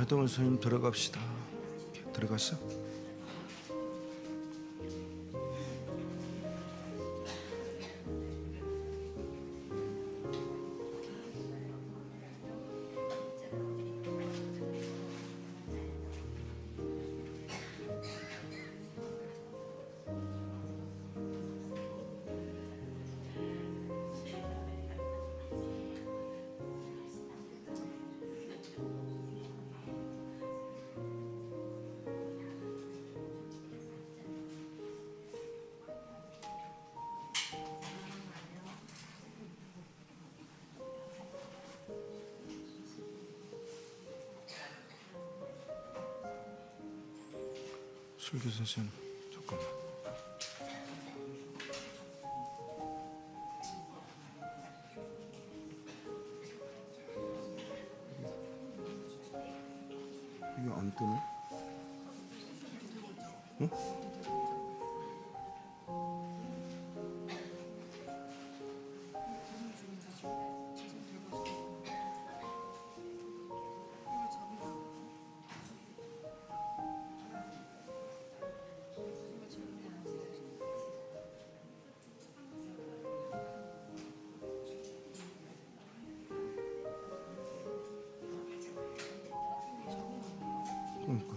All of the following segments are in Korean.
하동훈 선생님 들어갑시다. 들어갔어? 설교 선생님 잠깐만. 이게 안 뜨네? 응? 그러니까.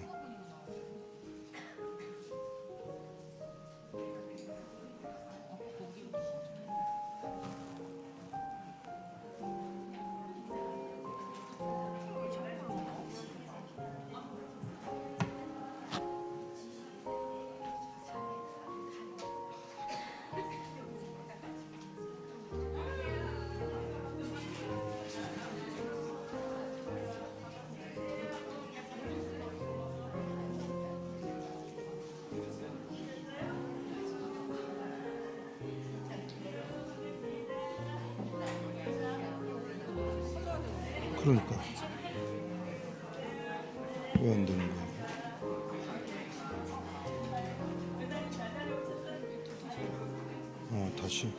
그러니까 왜 안 되는 거야? 다시.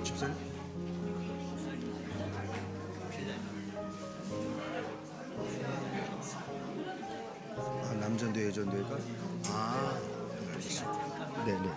집사님? 남전도 여전도가? 알겠습니다. 네네. 네.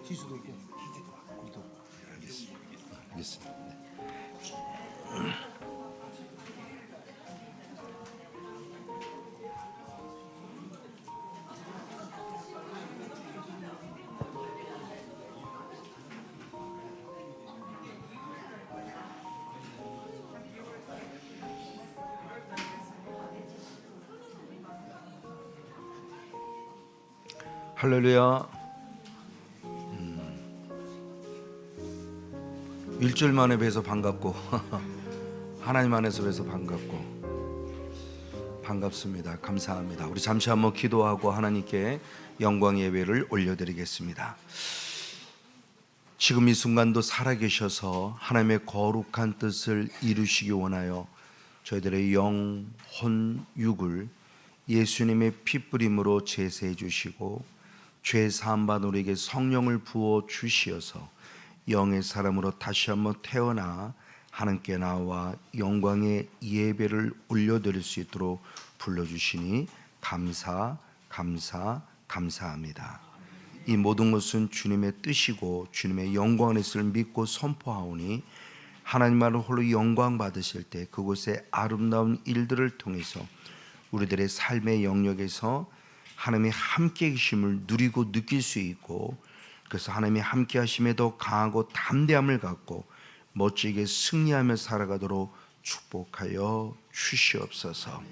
희수도 있고 희주도 왔고. 알겠습니다. 네. 할렐루야. 일주일 만에 뵈서 반갑고 하나님 안에서 뵈서 반갑습니다. 감사합니다. 우리 잠시 한번 기도하고 하나님께 영광 예배를 올려드리겠습니다. 지금 이 순간도 살아계셔서 하나님의 거룩한 뜻을 이루시기 원하여 저희들의 영, 혼, 육을 예수님의 피뿌림으로 제사해 주시고 죄 사함받은 우리에게 성령을 부어 주시어서 영의 사람으로 다시 한번 태어나 하나님께 나와 영광의 예배를 올려드릴 수 있도록 불러주시니 감사합니다. 이 모든 것은 주님의 뜻이고 주님의 영광의 뜻을 믿고 선포하오니 하나님만을 홀로 영광 받으실 때 그곳의 아름다운 일들을 통해서 우리들의 삶의 영역에서 하나님의 함께 계심을 누리고 느낄 수 있고, 그래서 하나님의 함께 하심에 더 강하고 담대함을 갖고 멋지게 승리하며 살아가도록 축복하여 주시옵소서.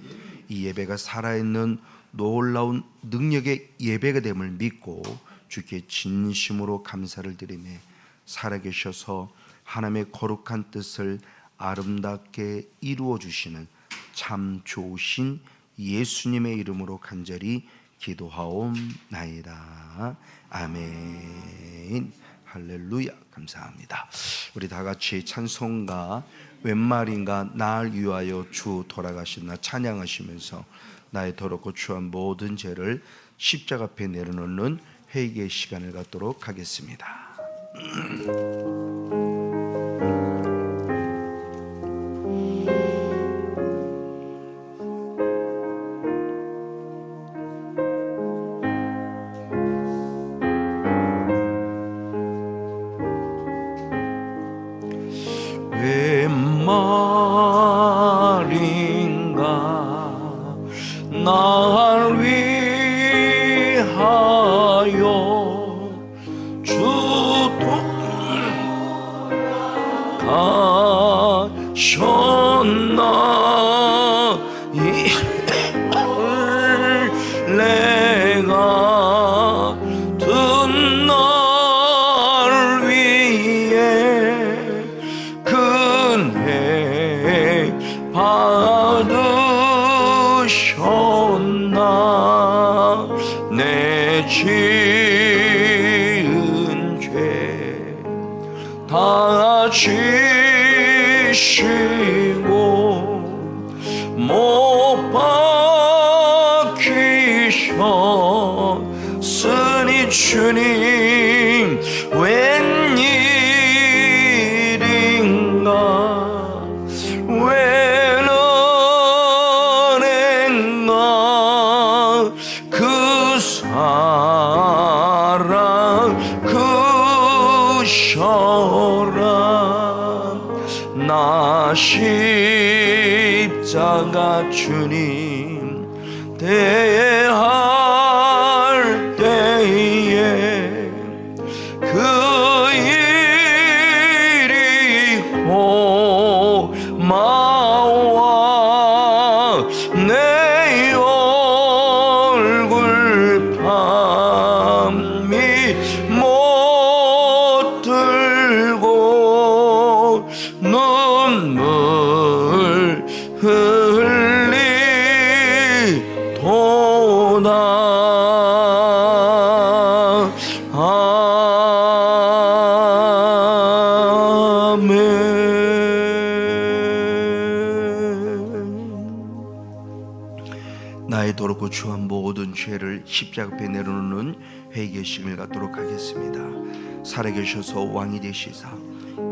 이 예배가 살아있는 놀라운 능력의 예배가 됨을 믿고 주께 진심으로 감사를 드리며 살아계셔서 하나님의 거룩한 뜻을 아름답게 이루어 주시는 참 좋으신 예수님의 이름으로 간절히 기도하옵나이다. 아멘. 할렐루야. 감사합니다. 우리 다 같이 찬송가 웬 말인가 날 위하여 주 돌아가셨나 찬양하시면서 나의 더럽고 추한 모든 죄를 십자가 앞에 내려놓는 회개의 시간을 갖도록 하겠습니다. 웬 말인가 날 위하여 주 돌아가셨나 내가 든 날 위해 은혜 받으셨나 내 지은 죄 다 지시고 못 박히셨으니 주님 웬일인가 웬 은행가 그 사랑 그 혈압 나 십자가 주님 대할 때에 그 일이 고마워 내 얼굴 밤이 못 들고 눈물 흘리도다 나의 더럽고 추한 모든 죄를 십자가 앞에 내려놓는 회개의 시간을 갖도록 하겠습니다. 살아계셔서 왕이 되시사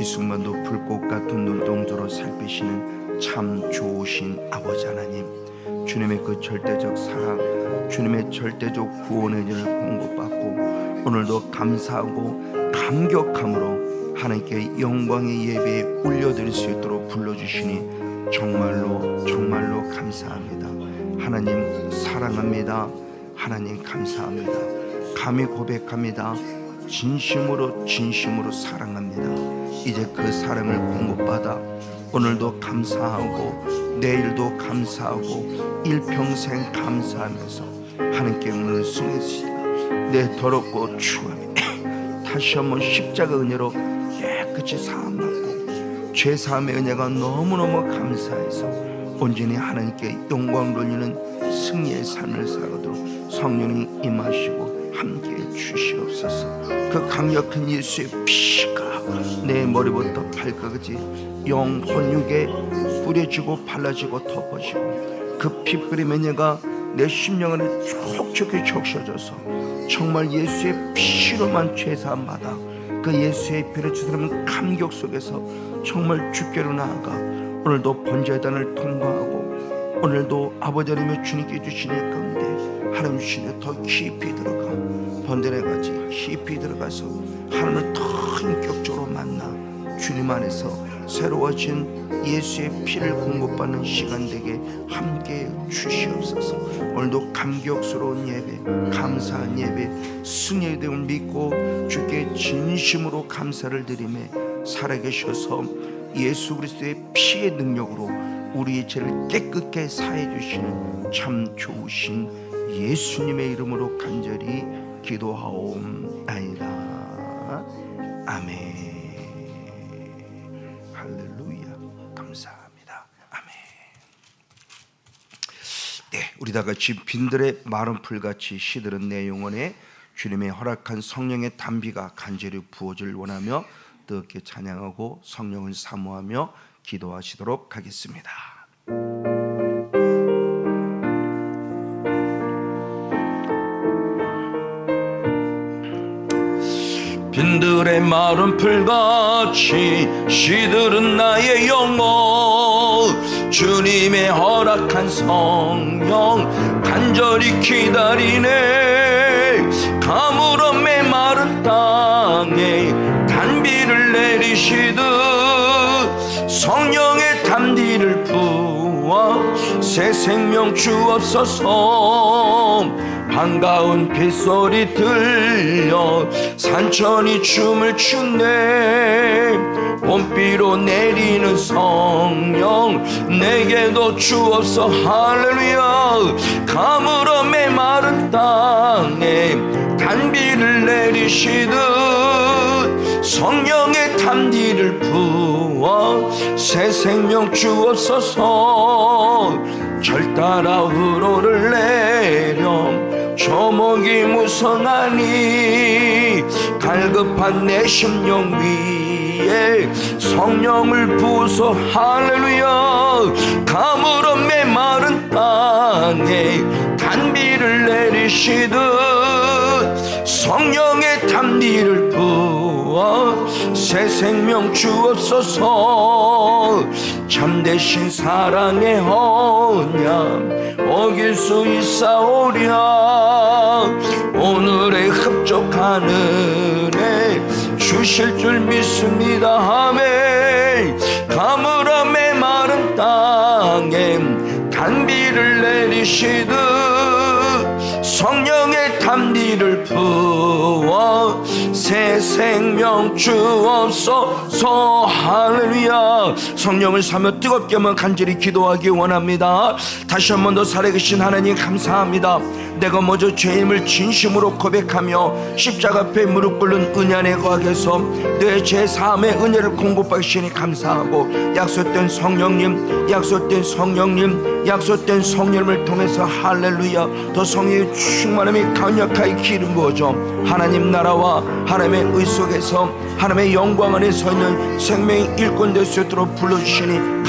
이 순간도 불꽃 같은 눈동자로 살피시는 참 좋으신 아버지 하나님, 주님의 그 절대적 사랑, 주님의 절대적 구원의 은혜를 공급받고 오늘도 감사하고 감격함으로 하나님께 영광의 예배에 올려드릴 수 있도록 불러주시니 정말로 감사합니다. 하나님 사랑합니다. 하나님 감사합니다. 감히 고백합니다. 진심으로 사랑합니다. 이제 그 사랑을 공급받아 오늘도 감사하고 내일도 감사하고 일평생 감사하면서 하나님께 오늘 승리하시다. 내 더럽고 추함이 다시 한번 십자가 은혜로 깨끗이 사함받고 죄사함의 은혜가 너무너무 감사해서 온전히 하나님께 영광 돌리는 승리의 삶을 살아도록 성령이 임하시고 함께해 주시옵소서. 그 강력한 예수의 피가 내 머리부터 발끝까지 영혼육에 뿌려지고 발라지고 덮어지고 그 피뿌림의 은혜가 내 심령 안에 촉촉히 적셔져서 정말 예수의 피로만 죄사함 받아 그 예수의 피를 주사람은 감격 속에서 정말 주께로 나아가 오늘도 번제단을 통과하고 오늘도 아버지 하나님의 주님께 주시는 가운데 하나님 주시네 더 깊이 들어가 번제에 같이 깊이 들어가서 하나님을 더 인격적으로 만나 주님 안에서 새로워진 예수의 피를 공급받는 시간 되게 함께 주시옵소서. 오늘도 감격스러운 예배, 감사한 예배, 승리의 됨을 믿고 주께 진심으로 감사를 드리며 살아계셔서 예수 그리스도의 피의 능력으로 우리의 죄를 깨끗게 사해 주시는 참 좋으신 예수님의 이름으로 간절히 기도하옵나이다. 아멘. 할렐루야. 감사합니다. 아멘. 네, 우리 다 같이 빈들의 마른 풀같이 시들은 내 영혼에 주님의 허락한 성령의 담비가 간절히 부어질 원하며 뜨겁게 찬양하고 성령을 사모하며 기도하시도록 하겠습니다. 빈들의 마른 풀같이 시들은 나의 영혼 주님의 허락한 성령 간절히 기다리네. 가물어 메마른 땅에 단비를 내리시듯 성령의 단비를 부어 새 생명 주옵소서. 반가운 빗소리 들려 산천이 춤을 추네. 봄비로 내리는 성령 내게도 주옵소. 할렐루야. 가물어 메마른 땅에 단비를 내리시듯 성령의 단비를 부어 새 생명 주옵소서. 절 따라 우로를 내려 조목이 무성하니 갈급한 내 심령 위에 성령을 부어서. 할렐루야. 가물어 메마른 땅에 단비를 내리시듯 성령의 단비를 부어 새 생명 주옵소서. 참되신 사랑의 언약 어길 수 있사오랴. 오늘의 흡족한 은혜 주실 줄 믿습니다. 아멘. 가물어 메마른 땅에 단비를 내리시듯 성령의 단비를 부어 새 생명 주옵소서. 할렐루야. 성령을 사며 뜨겁게 한번 간절히 기도하기 원합니다. 다시 한 번 더 살아계신 하나님 감사합니다. 내가 먼저 죄임을 진심으로 고백하며 십자가 앞에 무릎 꿇는 은혜 안에 거하게서 내 죄사함의 은혜를 공급하시니 감사하고 약속된 성령님, 약속된 성령님, 약속된 성령을 통해서 할렐루야 더 성령의 충만함이 강력하게 기름 부어져 하나님 나라와 하나님의 의 속에서 하나님의 영광 안에 서 있는 생명의 일꾼 될 수 있도록 불러주시니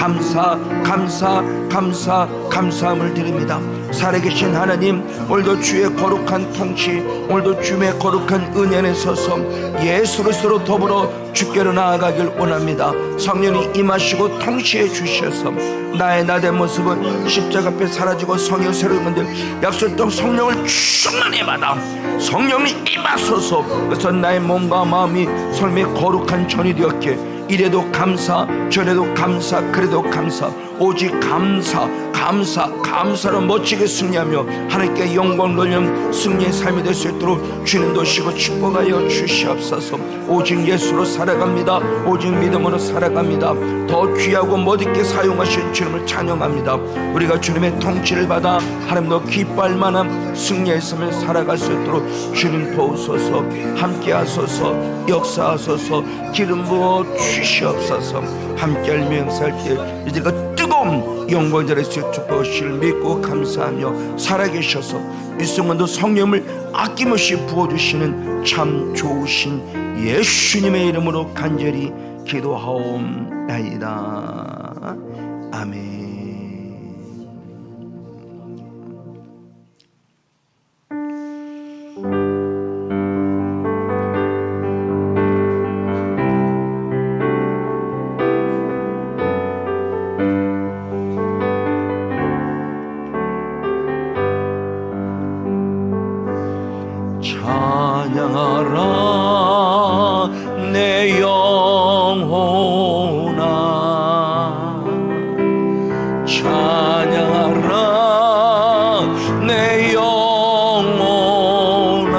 감사함을 드립니다. 살아계신 하나님, 오늘도 주의 거룩한 통치, 오늘도 주의 거룩한 은혜 안에 서서 예수 그리스도로 더불어 주께로 나아가길 원합니다. 성령이 임하시고 통치해 주셔서 나의 나된 모습은 십자가 앞에 사라지고 성령 새로운 건데 약속된 성령을 충만히 받아 성령이 임하소서. 그래서 나의 몸과 마음이 성령의 거룩한 전이 되었기에 이래도 감사, 저래도 감사, 그래도 감사, 오직 감사로 멋지게 승리하며 하나님께 영광 돌리는 승리의 삶이 될 수 있도록 주님 도시고 축복하여 주시옵소서. 오직 예수로 살아갑니다. 오직 믿음으로 살아갑니다. 더 귀하고 멋있게 사용하신 주님을 찬양합니다. 우리가 주님의 통치를 받아 하나님도 기뻐할 만한 승리의 삶을 살아갈 수 있도록 주님 도우소서. 함께하소서. 역사하소서. 기름 부어 주시옵소서. 함께 알며 역사할 때 이제가 뜨거운 영광자의 축복을 믿고 감사하며 살아계셔서 이 순간도 성령을 아낌없이 부어주시는 참 좋으신 예수님의 이름으로 간절히 기도하옵나이다. 아멘. 찬양하라 내 영혼아 찬양하라 내 영혼아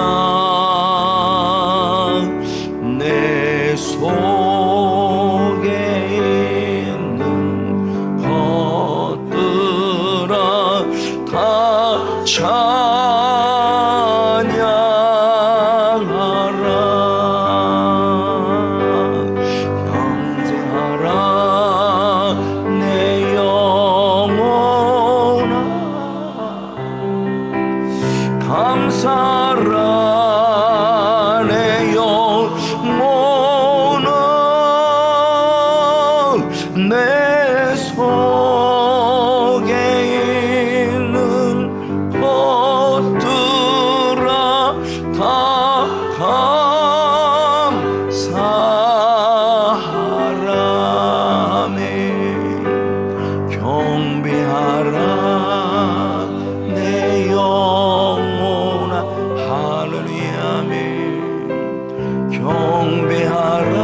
내 속에 있는 것들아 다 감사라 내 영혼아 내 속에 있는 것들아 다 감사하라 경배하라 내 영혼아 할렐루야 아멘 경배하라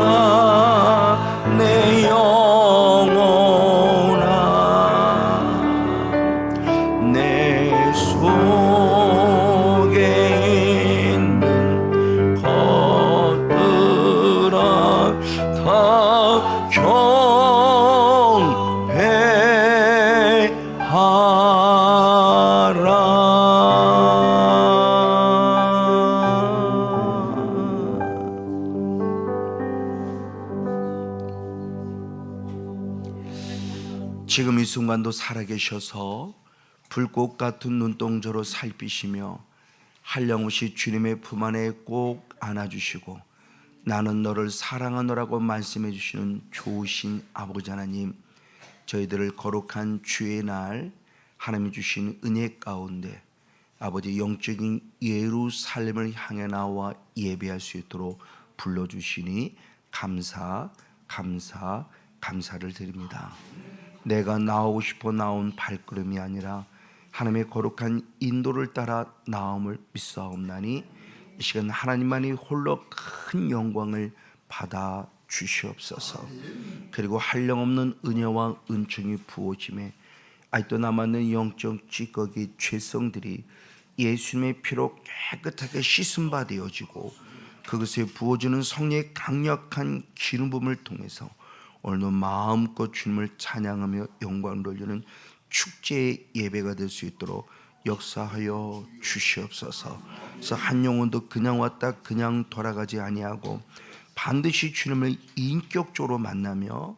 내 영혼아 내 속에 있는 것들아 다 지금 이 순간도 살아계셔서 불꽃 같은 눈동자로 살피시며 한량없이 주님의 품 안에 꼭 안아주시고 나는 너를 사랑하노라고 말씀해 주시는 좋으신 아버지 하나님, 저희들을 거룩한 주의 날 하나님이 주신 은혜 가운데 아버지 영적인 예루살렘을 향해 나와 예배할 수 있도록 불러주시니 감사를 드립니다. 내가 나오고 싶어 나온 발걸음이 아니라 하나님의 거룩한 인도를 따라 나옴을 믿사옵나니 이 시간 하나님만이 홀로 큰 영광을 받아 주시옵소서. 그리고 한량없는 은혜와 은총이 부어짐에 아직도 남아있는 영적 찌꺼기 죄성들이 예수님의 피로 깨끗하게 씻음 바 되어지고 그것에 부어지는 성령의 강력한 기름 부음을 통해서 오늘도 마음껏 주님을 찬양하며 영광을 돌리는 축제의 예배가 될 수 있도록 역사하여 주시옵소서. 그래서 한 영혼도 그냥 왔다 그냥 돌아가지 아니하고 반드시 주님을 인격적으로 만나며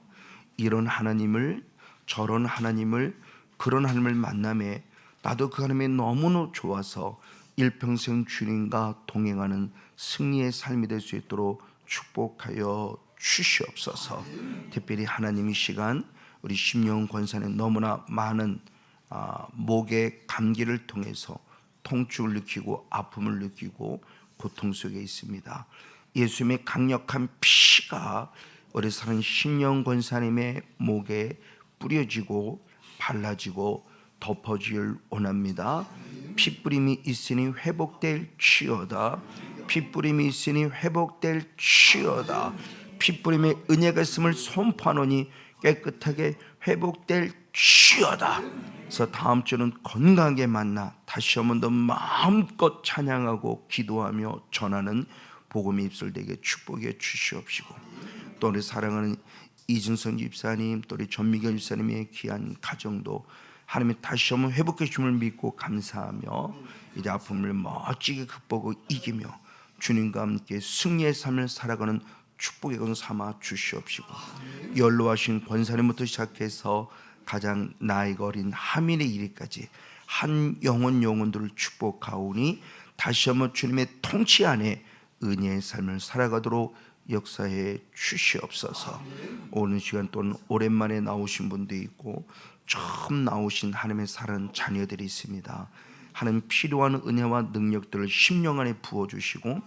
이런 하나님을 저런 하나님을 그런 하나님을 만남에 나도 그 하나님이 너무너무 좋아서 일평생 주님과 동행하는 승리의 삶이 될 수 있도록 축복하여 주시옵소서. 특별히 하나님 이 시간 우리 심령 권사님 너무나 많은 목의 감기를 통해서 통증을 느끼고 아픔을 느끼고 고통 속에 있습니다. 예수님의 강력한 피가 우리 사랑하는 심령 권사님의 목에 뿌려지고 발라지고 덮어질 원합니다. 핏뿌림이 있으니 회복될 치어다. 핏뿌림이 있으니 회복될 치어다. 핏뿌림의 은혜가 있음을 선포하노니 깨끗하게 회복될 치어다. 그래서 다음 주는 건강하게 만나 다시 한 번 더 마음껏 찬양하고 기도하며 전하는 복음이 입술되게 축복해 주시옵시고 또 우리 사랑하는 이준성 집사님 또 우리 전미경 집사님의 귀한 가정도 하나님이 다시 한번 회복해 주심을 믿고 감사하며 이제 아픔을 멋지게 극복하고 이기며 주님과 함께 승리의 삶을 살아가는 축복의 건 삼아 주시옵시고 연로하신 권사님부터 시작해서 가장 나이가 어린 하민의 이르기까지 한 영혼들을 축복하오니 다시 한번 주님의 통치 안에 은혜의 삶을 살아가도록 역사해 주시옵소서. 오늘 시간 또는 오랜만에 나오신 분도 있고 처음 나오신 하나님의 사랑하는 자녀들이 있습니다. 하나님 필요한 은혜와 능력들을 심령 안에 부어주시고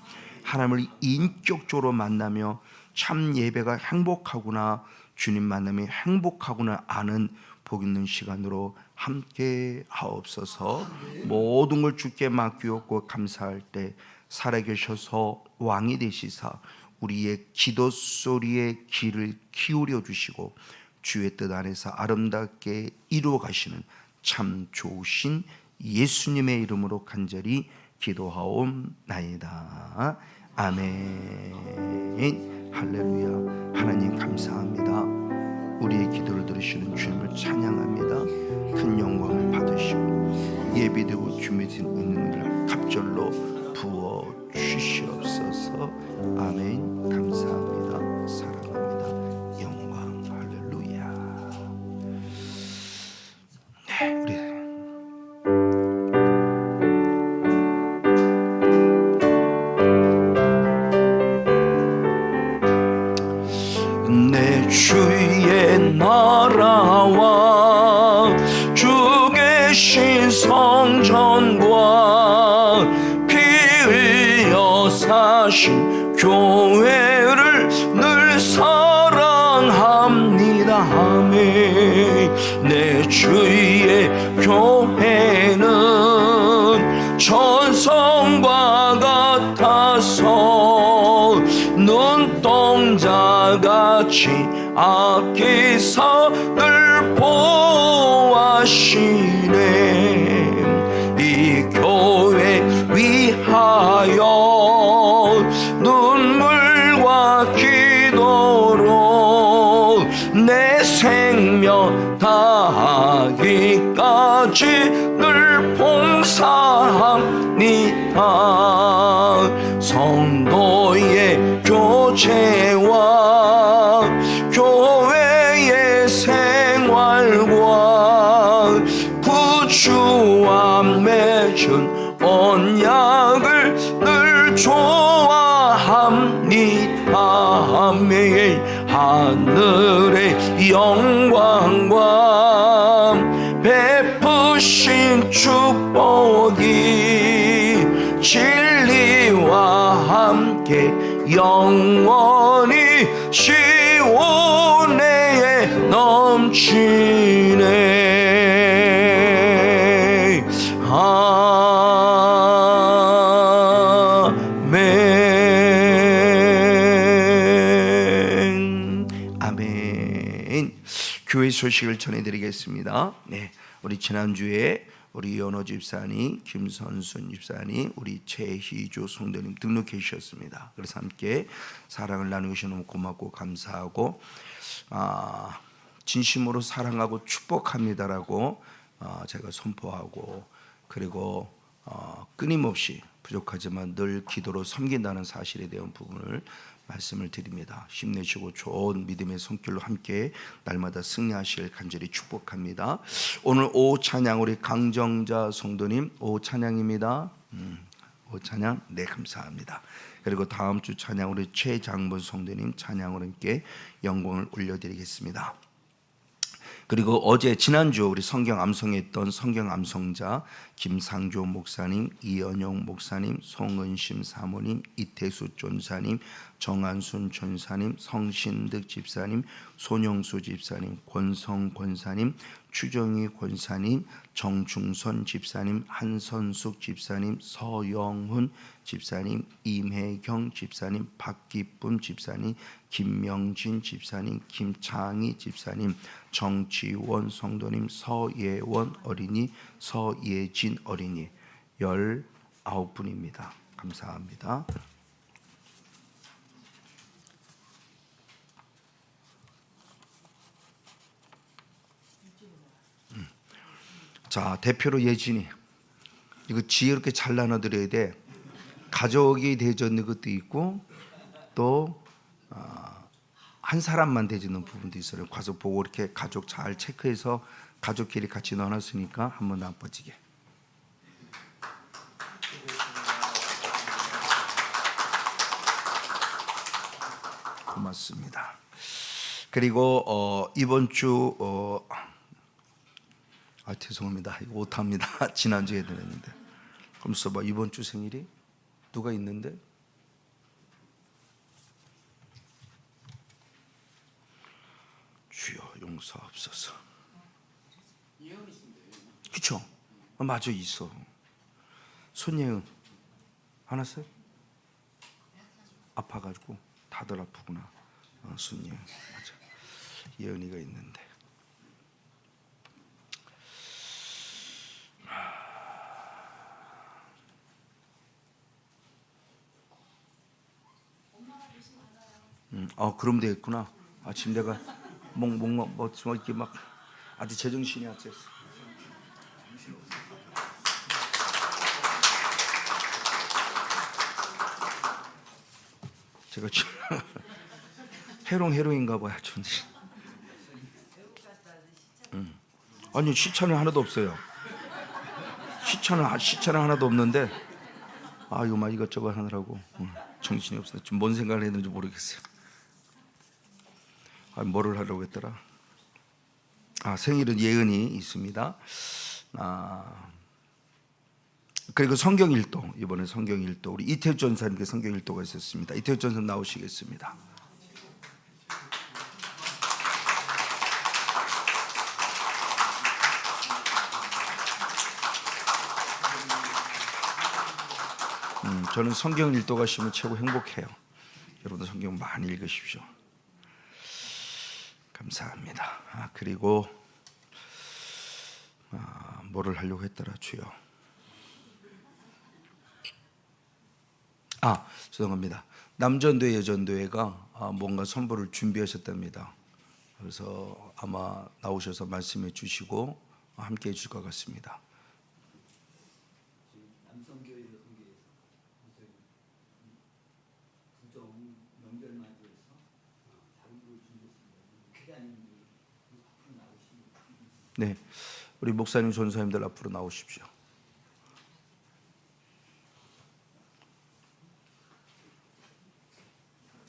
하나님을 인격적으로 만나며 참 예배가 행복하구나 주님 만남이 행복하구나 아는 복 있는 시간으로 함께 하옵소서. 모든 걸 주께 맡기옵고 감사할 때 살아계셔서 왕이 되시사 우리의 기도 소리에 귀를 기울여 주시고 주의 뜻 안에서 아름답게 이루어 가시는 참 좋으신 예수님의 이름으로 간절히 기도하옵나이다. 아멘. 할렐루야. 하나님 감사합니다. 우리의 기도를 들으시는 주님을 찬양합니다. 큰 영광을 받으시고 예비되고 준비되어 있는 은혜를 갑절로 부어 주시옵소서. 아멘. 감사합니다. 사랑합니다. 영광. 할렐루야. 네, 우리 내 주의 나라와 주 계신 성전과 피 흘려 사신 교회를 늘 사랑합니다. 아멘. 내 주의 교회는 천성과 같아서 눈동자같이 아끼사 늘 보호하시네. 이 교회 위하여 눈물과 기도로 내 생명 다하기까지 늘 봉사합니다. 성도의 교제와 교회의 생활과 구주와 맺은 언약을 늘 좋아합니다. 아멘. 하늘의 영광과 베푸신 축복이 진리와 함께 영원히 시온에 넘치네. 아멘. 아멘. 교회 소식을 전해드리겠습니다. 네, 우리 지난주에 우리 연호 집사님, 김선순 집사님, 우리 최희조 성도님 등록해 주셨습니다. 그래서 함께 사랑을 나누셔서 너무 고맙고 감사하고 진심으로 사랑하고 축복합니다라고 제가 선포하고, 그리고 끊임없이 부족하지만 늘 기도로 섬긴다는 사실에 대한 부분을 말씀을 드립니다. 힘내시고 좋은 믿음의 손길로 함께 날마다 승리하실 간절히 축복합니다. 오늘 오후 찬양 우리 강정자 성도님 오후 찬양입니다. 오후 찬양 네 감사합니다. 그리고 다음 주 찬양 우리 최장본 성도님 찬양으로 함께 영광을 올려드리겠습니다. 그리고 어제 지난주 우리 성경 암송했던 성경 암송자 김상조 목사님, 이연용 목사님, 송은심 사모님, 이태수 전사님, 정한순 전사님, 성신득 집사님, 손영수 집사님, 권성 권사님, 추정희 권사님, 정중선 집사님, 한선숙 집사님, 서영훈 집사님, 임혜경 집사님, 박기쁨 집사님, 김명진 집사님, 김창희 집사님, 정지원 성도님, 서예원 어린이, 서예진 어린이 19분입니다. 감사합니다. 자, 대표로 예진이 이거 지혜롭게 잘 나눠드려야 돼. 가족이 되어있는 것도 있고 또 한 사람만 되어있는 부분도 있어요. 가서 보고 이렇게 가족 잘 체크해서 가족끼리 같이 나눴으니까 한번 나빠지게. 고맙습니다. 그리고 이번 주 죄송합니다. 이거 오타입니다. 지난주에 드렸는데. 그럼 써봐. 이번 주 생일이 누가 있는데? 주여 용서하옵소서. 그쵸? 맞아, 있어. 손예은 안 왔어요? 아파가지고 다들 아프구나. 손예은 맞아. 예은이가 있는데. 그럼 되겠구나. 지금 내가 뭐 이렇게 막 아주 제정신이 안 찼어. 제가 지금 해롱인가 봐요. 아니 시차는 하나도 없어요. 시차는 하나도 없는데 이거 막 이것저것 하느라고 정신이 없어요. 지금 뭔 생각을 했는지 모르겠어요. 뭐를 하려고 했더라. 생일은 예은이 있습니다. 그리고 성경 일도, 이번에 성경 일도 우리 이태우 전사님께 성경 일도가 있었습니다. 이태우 전사 나오시겠습니다. 저는 성경 일도 가시면 최고 행복해요. 여러분도 성경 많이 읽으십시오. 감사합니다. 그리고 뭐를 하려고 했더라 주여. 죄송합니다. 남전도회 여전도회가 뭔가 선물을 준비하셨답니다. 그래서 아마 나오셔서 말씀해 주시고 함께 해줄 것 같습니다. 네, 우리 목사님 전사님들 앞으로 나오십시오.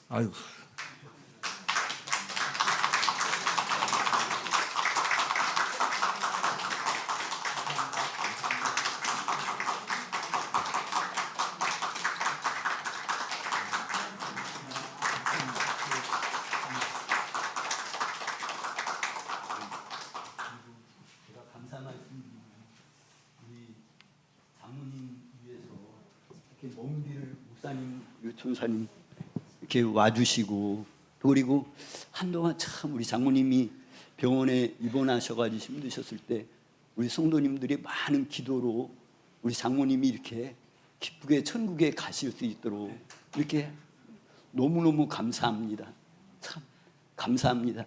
아이고. 먼 길을 목사님, 전사님 이렇게 와주시고, 그리고 한동안 참 우리 장모님이 병원에 입원하셔가지고 힘드셨을 때 우리 성도님들이 많은 기도로 우리 장모님이 이렇게 기쁘게 천국에 가실 수 있도록 이렇게 너무너무 감사합니다. 참 감사합니다.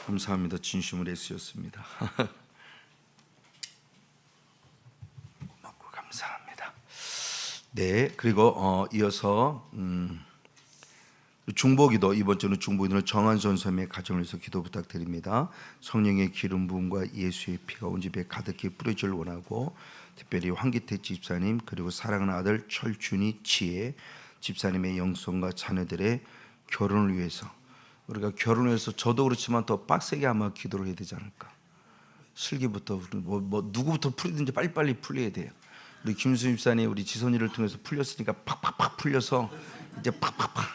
감사합니다. 진심으로 애쓰셨습니다. 고맙고 감사합니다. 네, 그리고 이어서 중보기도, 이번 주는 중보기도는 정한 선생님의 가정을 위해서 기도 부탁드립니다. 성령의 기름 부음과 예수의 피가 온 집에 가득히 뿌려질 원하고, 특별히 황기태 집사님, 그리고 사랑하는 아들 철준이 지혜 집사님의 영성과 자녀들의 결혼을 위해서, 우리가 결혼을 해서 저도 그렇지만 더 빡세게 아마 기도를 해야 되지 않을까. 슬기부터 누구부터 풀리든지 빨리빨리 풀려야 돼요. 우리 김수 집사님 우리 지선이를 통해서 풀렸으니까 팍팍팍 풀려서 이제 팍팍팍,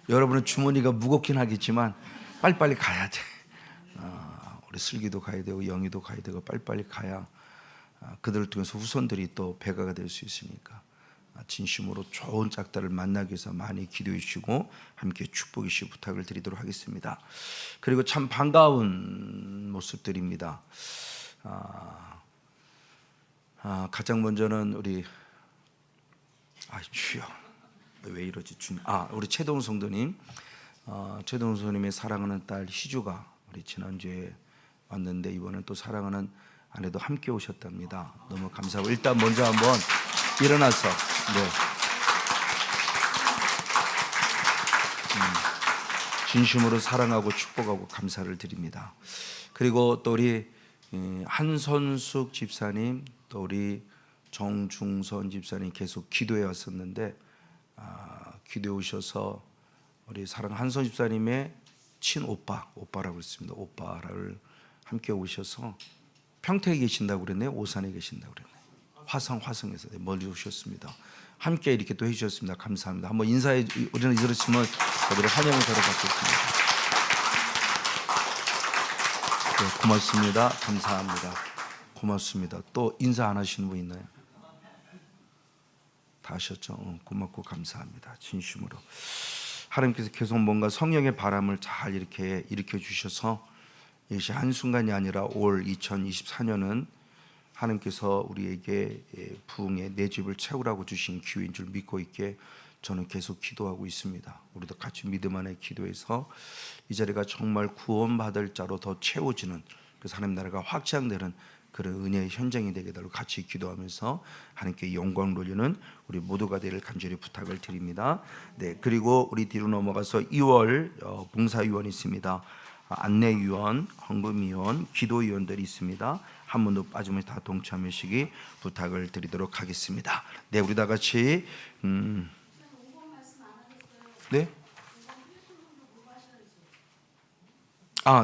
여러분의 주머니가 무겁긴 하겠지만 빨리빨리 가야 돼. 우리 슬기도 가야 되고 영희도 가야 되고 빨리빨리 가야 그들을 통해서 후손들이 또 배가가 될 수 있으니까 진심으로 좋은 짝달을 만나기 위해서 많이 기도해 주시고 함께 축복해 주시기 부탁을 드리도록 하겠습니다. 그리고 참 반가운 모습들입니다. 가장 먼저는 우리 주여 왜 이러지 주님. 우리 최동훈 성도님, 최동훈 성도님의 사랑하는 딸 희주가 우리 지난주에 왔는데 이번엔 또 사랑하는 아내도 함께 오셨답니다. 너무 감사하고, 일단 먼저 한번 일어나서 진심으로 사랑하고 축복하고 감사를 드립니다. 그리고 또 우리 한선숙 집사님, 또 우리 정중선 집사님 계속 기도해 왔었는데 기도해 오셔서 우리 사랑 한선 집사님의 친오빠라고 했습니다. 오빠를 함께 오셔서 평택에 계신다고 그랬네요. 오산에 계신다고 그랬네요. 화성에서 멀리 오셨습니다. 함께 이렇게 또 해주셨습니다. 감사합니다. 한번 인사해, 우리는 이렇지만 저들의 환영을 바로 받겠습니다. 고맙습니다. 감사합니다. 고맙습니다. 또 인사 안 하시는 분 있나요? 다 하셨죠? 고맙고 감사합니다. 진심으로. 하나님께서 계속 뭔가 성령의 바람을 잘 이렇게 일으켜 주셔서 이것이 한순간이 아니라 올 2024년은 하나님께서 우리에게 부흥의 내 집을 채우라고 주신 기회인 줄 믿고 있게 저는 계속 기도하고 있습니다. 우리도 같이 믿음 안에 기도해서 이 자리가 정말 구원받을 자로 더 채워지는, 그래서 하나님 나라가 확장되는 그런 은혜의 현장이 되게 달라고 같이 기도하면서 하나님께 영광 돌리는 우리 모두가 되기를 간절히 부탁을 드립니다. 네, 그리고 우리 뒤로 넘어가서 2월 봉사위원이 있습니다. 안내위원, 헌금위원, 기도위원들이 있습니다. 한 분도 빠짐없이 다 동참하시기 부탁을 드리도록 하겠습니다. 네, 우리 다 같이 네?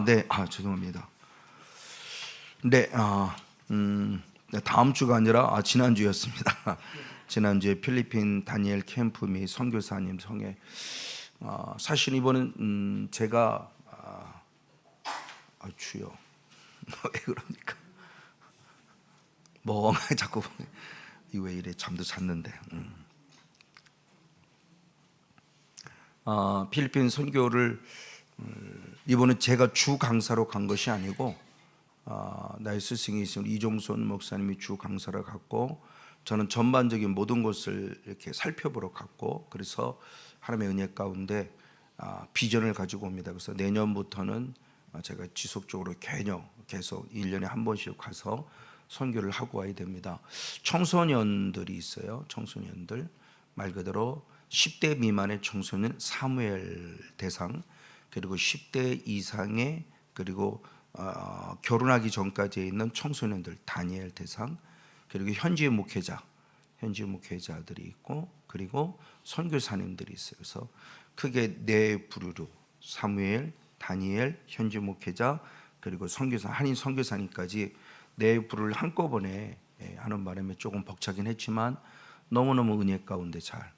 네, 죄송합니다. 네, 다음 주가 아니라 지난주였습니다. 지난주에 필리핀 다니엘 캠프 및 선교사님 성에 사실 이번은 제가 주여 왜 그럽니까? 멍하게 자꾸 왜 이래 잠도 잤는데 필리핀 선교를 이번에 제가 주 강사로 간 것이 아니고 나의 스승이 있으면 이종손 목사님이 주 강사를 갔고 저는 전반적인 모든 것을 이렇게 살펴보러 갔고 그래서 하나님의 은혜 가운데 비전을 가지고 옵니다. 그래서 내년부터는 제가 지속적으로 계속 1년에 한 번씩 가서 선교를 하고 와야 됩니다. 청소년들이 있어요. 청소년들 말 그대로 10대 미만의 청소년 사무엘 대상, 그리고 10대 이상의, 그리고 결혼하기 전까지 있는 청소년들 다니엘 대상, 그리고 현지 목회자들이 있고, 그리고 선교사님들이 있어요. 그래서 크게 네 부류로 사무엘, 다니엘, 현지 목회자, 그리고 선교사, 한인 선교사님까지 네 부류를 한꺼번에 하는 바람에 조금 벅차긴 했지만 너무너무 은혜 가운데 잘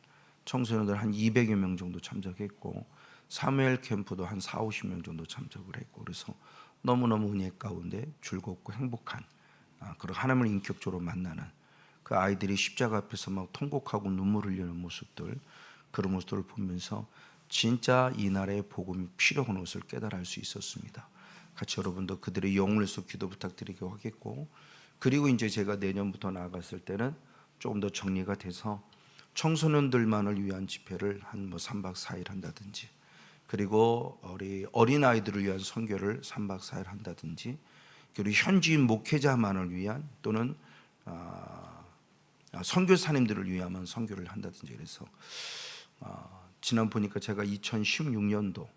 청소년들 한 200여 명 정도 참석했고 사무엘 캠프도 한 4, 50명 정도 참석을 했고 그래서 너무너무 은혜 가운데 즐겁고 행복한 그런 하나님을 인격적으로 만나는 그 아이들이 십자가 앞에서 막 통곡하고 눈물 흘리는 모습들, 그런 모습들을 보면서 진짜 이 나라의 복음이 필요한 것을 깨달을 수 있었습니다. 같이 여러분도 그들의 영을 위해서 기도 부탁드리고 하겠고, 그리고 이제 제가 내년부터 나아갔을 때는 조금 더 정리가 돼서 청소년들만을 위한 집회를 한 3박 4일 한다든지, 그리고 우리 어린아이들을 위한 선교를 3박 4일 한다든지, 그리고 현지인 목회자만을 위한 또는 선교사님들을 위한 선교를 한다든지. 그래서 지난 보니까 제가 2016년도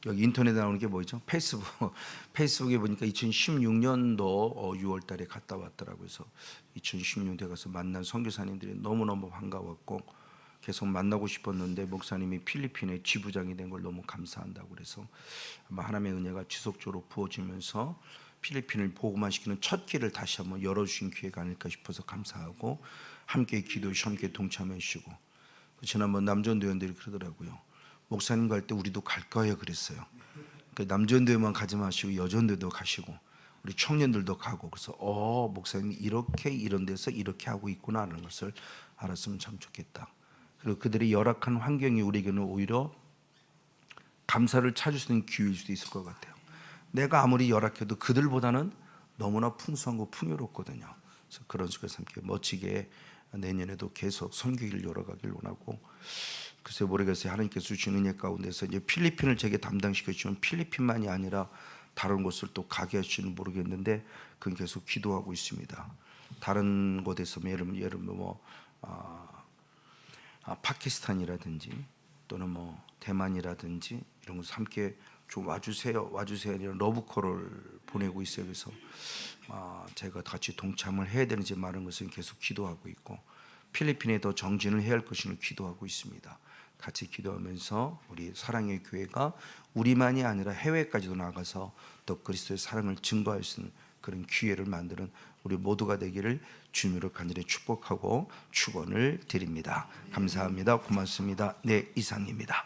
여기 인터넷에 나오는 게 뭐죠? 페이스북에 보니까 2016년도 6월 달에 갔다 왔더라고요. 그래서 2016년도에 가서 만난 선교사님들이 너무너무 반가웠고 계속 만나고 싶었는데 목사님이 필리핀의 지부장이 된 걸 너무 감사한다고 그래서 아마 하나님의 은혜가 지속적으로 부어지면서 필리핀을 복음화시키는 첫 길을 다시 한번 열어주신 기회가 아닐까 싶어서 감사하고 함께 기도시 함께 동참해 주시고, 지난번 남전도원들이 그러더라고요. 목사님 갈 때 우리도 갈까요? 그랬어요. 남전도에만 가지 마시고 여전도도 가시고 우리 청년들도 가고, 그래서 목사님이 이렇게 이런 데서 이렇게 하고 있구나 하는 것을 알았으면 참 좋겠다. 그리고 그들의 열악한 환경이 우리에게는 오히려 감사를 찾을 수 있는 기회일 수도 있을 것 같아요. 내가 아무리 열악해도 그들보다는 너무나 풍성하고 풍요롭거든요. 그래서 그런 식으로 함께 멋지게 내년에도 계속 선교를 열어가길 원하고, 글쎄 모르겠어요. 하나님께서 주신 은혜 가운데서 이제 필리핀을 제게 담당시켜 주시면 필리핀만이 아니라 다른 곳을 또 가게 하실지는 모르겠는데 그건 계속 기도하고 있습니다. 다른 곳에서 예를 들면 파키스탄이라든지 또는 대만이라든지 이런 곳 함께 좀 와주세요 이런 러브콜을 보내고 있어요. 그래서 제가 같이 동참을 해야 되는지 많은 것을 계속 기도하고 있고, 필리핀에 더 정진을 해야 할 것을 기도하고 있습니다. 같이 기도하면서 우리 사랑의 교회가 우리만이 아니라 해외까지도 나가서 더 그리스도의 사랑을 증거할 수 있는 그런 기회를 만드는 우리 모두가 되기를 주님으로 간절히 축복하고 축원을 드립니다. 감사합니다. 고맙습니다. 네, 이상입니다.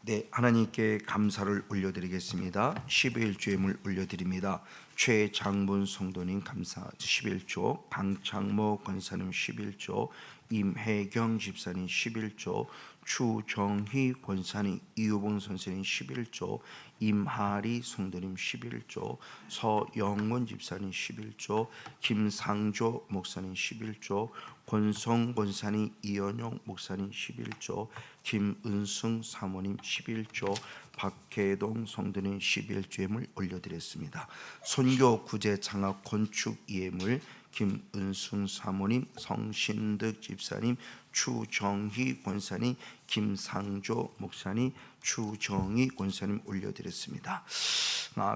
네, 하나님께 감사를 올려드리겠습니다. 11조 예물 올려드립니다. 최장분 성도님 감사 11조, 강창모 권사님 11조, 임혜경 집사님 11조, 추정희 권사님, 이우봉 선생님 11조, 임하리 성도님 11조, 서영원 집사님 11조, 김상조 목사님 11조, 권성 권사님, 이현영 목사님 11조, 김은승 사모님 11조, 박계동 성도님 11조 예물 올려드렸습니다. 선교 구제 장학 건축 예물 김은승 사모님, 성신득 집사님, 추정희 권사님, 김상조 목사님, 추정희 권사님 올려드렸습니다.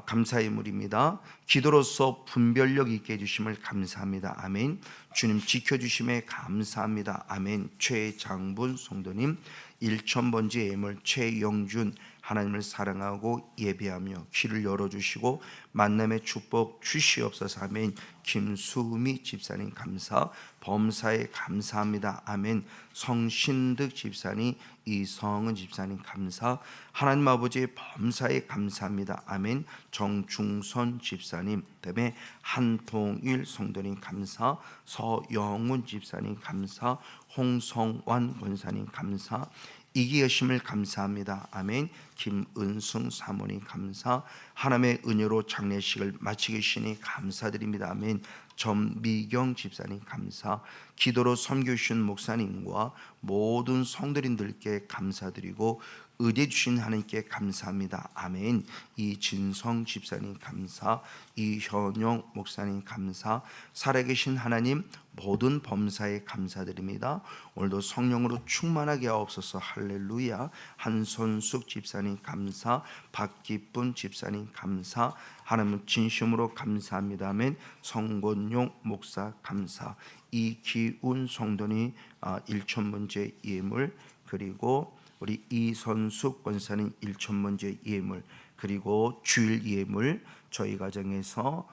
감사 예물입니다. 기도로서 분별력 있게 해주심을 감사합니다. 아멘. 주님 지켜주심에 감사합니다. 아멘. 최장분 성도님 1,000번째 예물 최영준, 하나님을 사랑하고 예배하며 귀를 열어주시고 만남의 축복 주시옵소서. 아멘. 김수미 집사님 감사, 범사에 감사합니다. 아멘. 성신득 집사님, 이성은 집사님 감사, 하나님 아버지의 범사에 감사합니다. 아멘. 정중선 집사님, 그다음에 한통일 성도님 감사, 서영훈 집사님 감사, 홍성완 권사님 감사, 이기여심을 감사합니다. 아멘. 김은승 사모님 감사, 하나님의 은혜로 장례식을 마치게 하시니 감사드립니다. 아멘. 전미경 집사님 감사, 기도로 섬겨주신 목사님과 모든 성도님들께 감사드리고 의뢰 주신 하나님께 감사합니다. 아멘. 이진성 집사님 감사, 이현영 목사님 감사, 살아계신 하나님 모든 범사에 감사드립니다. 오늘도 성령으로 충만하게 하옵소서. 할렐루야. 한선숙 집사님 감사, 박기쁨 집사님 감사, 하나님은 진심으로 감사합니다. 아멘. 성권용 목사 감사, 이기운 성도님 1,000번째 예물, 그리고 우리 이선숙 권사님 1,000번째 예물, 그리고 주일 예물 저희 가정에서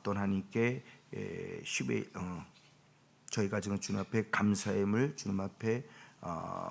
또 하나님께 저희 가정은 주님 앞에 감사 예물 주님 앞에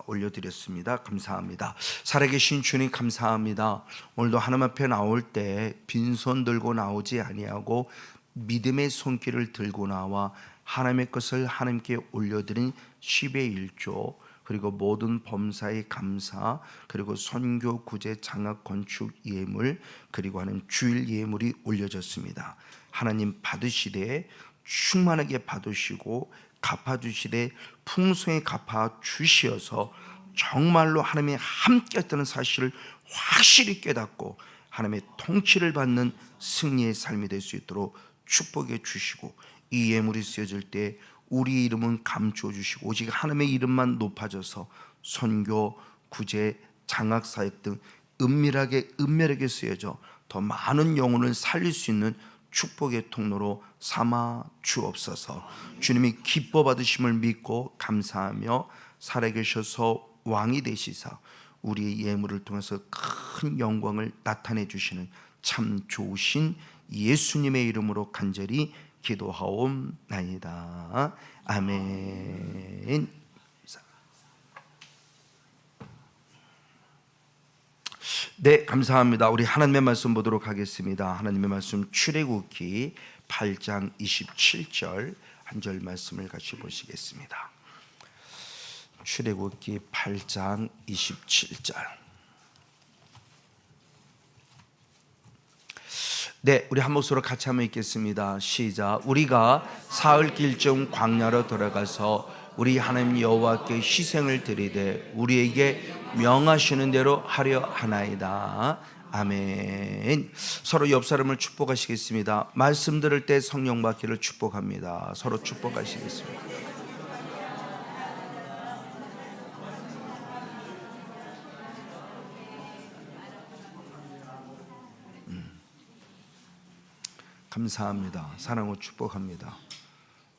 올려드렸습니다. 감사합니다. 살아계신 주님 감사합니다. 오늘도 하나님 앞에 나올 때 빈손 들고 나오지 아니하고 믿음의 손길을 들고 나와 하나님의 것을 하나님께 올려드린 10의 1조, 그리고 모든 범사의 감사, 그리고 선교 구제 장학 건축 예물, 그리고 하는 주일 예물이 올려졌습니다. 하나님 받으시되 충만하게 받으시고 갚아주시되 풍성히 갚아주시어서 정말로 하나님이 함께 했다는 사실을 확실히 깨닫고 하나님의 통치를 받는 승리의 삶이 될 수 있도록 축복해 주시고, 이 예물이 쓰여질 때 우리 이름은 감추어 주시고 오직 하나님의 이름만 높아져서 선교, 구제, 장학 사역 등 은밀하게 쓰여져 더 많은 영혼을 살릴 수 있는 축복의 통로로 삼아 주옵소서. 주님이 기뻐 받으심을 믿고 감사하며 살아계셔서 왕이 되시사 우리의 예물을 통해서 큰 영광을 나타내 주시는 참 좋으신 예수님의 이름으로 간절히 기도하옵나이다. 아멘. 네, 감사합니다. 우리 하나님의 말씀 보도록 하겠습니다. 하나님의 말씀 출애굽기 8장 27절 한 절 말씀을 같이 보시겠습니다. 출애굽기 8장 27절. 네, 우리 한 목소리로 같이 한번 읽겠습니다. 시작. 우리가 사흘길쯤 광야로 돌아가서 우리 하나님 여호와께 희생을 드리되 우리에게 명하시는 대로 하려 하나이다. 아멘. 서로 옆 사람을 축복하시겠습니다. 말씀 들을 때 성령 받기를 축복합니다. 서로 축복하시겠습니다. 감사합니다. 사랑으로 축복합니다.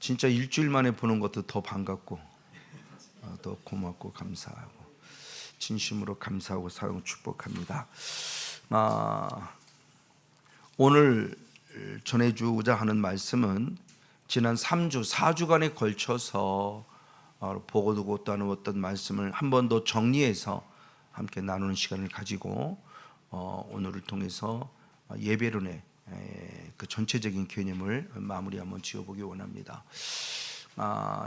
진짜 일주일 만에 보는 것도 더 반갑고 더 고맙고 감사하고 진심으로 감사하고 사랑 축복합니다. 오늘 전해주고자 하는 말씀은 지난 3주, 4주간에 걸쳐서 보고 두고 또 나누었던 말씀을 한 번 더 정리해서 함께 나누는 시간을 가지고 오늘을 통해서 예배론의 그 전체적인 개념을 마무리 한번 지어보기 원합니다.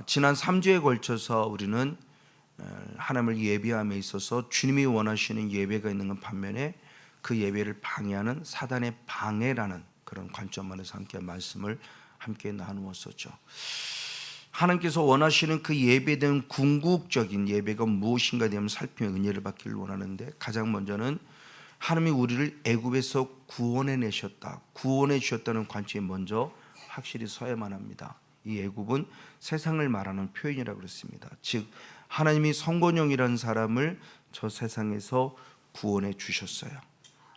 지난 3주에 걸쳐서 우리는 하나님을 예배함에 있어서 주님이 원하시는 예배가 있는 건 반면에 그 예배를 방해하는 사단의 방해라는 그런 관점만에서 함께 말씀을 함께 나누었었죠. 하나님께서 원하시는 그 예배된 궁극적인 예배가 무엇인가 되면 살피며 은혜를 받기를 원하는데, 가장 먼저는 하나님이 우리를 애굽에서 구원해 내셨다, 구원해 주셨다는 관점이 먼저 확실히 서야만 합니다. 이 애굽은 세상을 말하는 표현이라고 그랬습니다. 즉 하나님이 성곤용이라는 사람을 저 세상에서 구원해 주셨어요.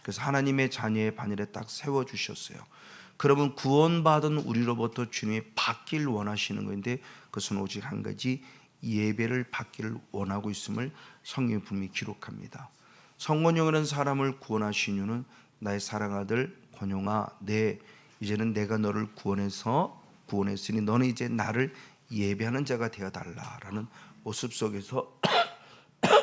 그래서 하나님의 자녀의 반열에 딱 세워 주셨어요. 그러면 구원받은 우리로부터 주님이 받길 원하시는 건데, 그것은 오직 한 가지, 예배를 받기를 원하고 있음을 성경이 분명히 기록합니다. 성곤용이라는 사람을 구원하신 이유는 나의 사랑아들 권용아, 이제는 내가 너를 구원했으니 너는 이제 나를 예배하는 자가 되어달라라는 모습 속에서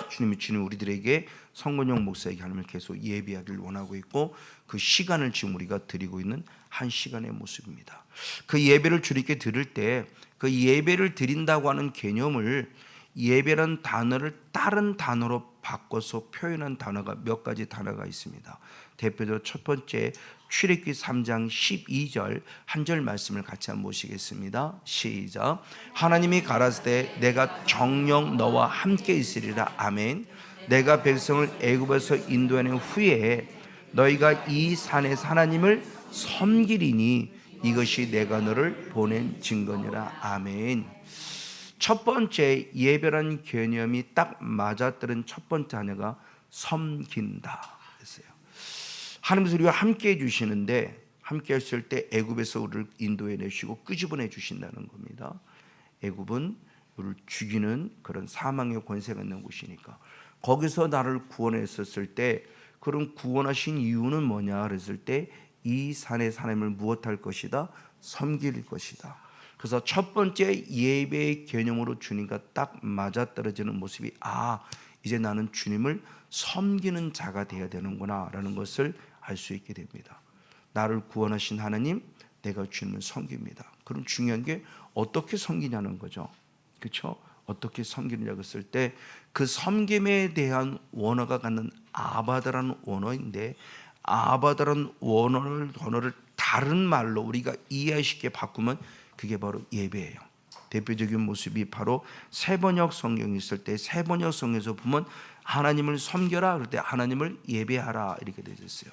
주님이 우리들에게 성곤용 목사에게 하나님을 계속 예배하기를 원하고 있고, 그 시간을 지금 우리가 드리고 있는 한 시간의 모습입니다. 그 예배를 주님께 드릴 때 그 예배를 드린다고 하는 개념을, 예배라는 단어를 다른 단어로 바꿔서 표현한 단어가 몇 가지 단어가 있습니다. 대표적으로 첫 번째, 출애굽기 3장 12절 한 절 말씀을 같이 한번 보시겠습니다. 시작. 하나님이 가라사대 내가 정녕 너와 함께 있으리라. 아멘. 내가 백성을 애굽에서 인도하는 후에 너희가 이 산에서 하나님을 섬기리니 이것이 내가 너를 보낸 증거니라. 아멘. 첫 번째 예배라는 개념이 딱 맞아떨어진 첫 번째 단어가 섬긴다 그랬어요. 하나님께서 우리와 함께 해주시는데, 함께 했을 때 애굽에서 우리를 인도해 내시고 끄집어내 주신다는 겁니다. 애굽은 우리를 죽이는 그런 사망의 권세가 있는 곳이니까 거기서 나를 구원했었을 때, 그런 구원하신 이유는 뭐냐 그랬을 때, 이 산의 하나님을 무엇할 것이다? 섬길 것이다. 그래서 첫 번째 예배의 개념으로 주님과 딱 맞아떨어지는 모습이, 이제 나는 주님을 섬기는 자가 되어야 되는구나 라는 것을 알 수 있게 됩니다. 나를 구원하신 하나님, 내가 주님을 섬깁니다. 그럼 중요한 게 어떻게 섬기냐는 거죠. 그렇죠? 어떻게 섬기느냐고 했을 때 그 섬김에 대한 원어가 갖는 아바다라는 원어인데, 아바다라는 원어를 다른 말로 우리가 이해하시게 바꾸면 그게 바로 예배예요. 대표적인 모습이 바로 세번역 성경이 있을 때, 세번역 성경에서 보면 하나님을 섬겨라 그럴 때 하나님을 예배하라 이렇게 되어 있어요.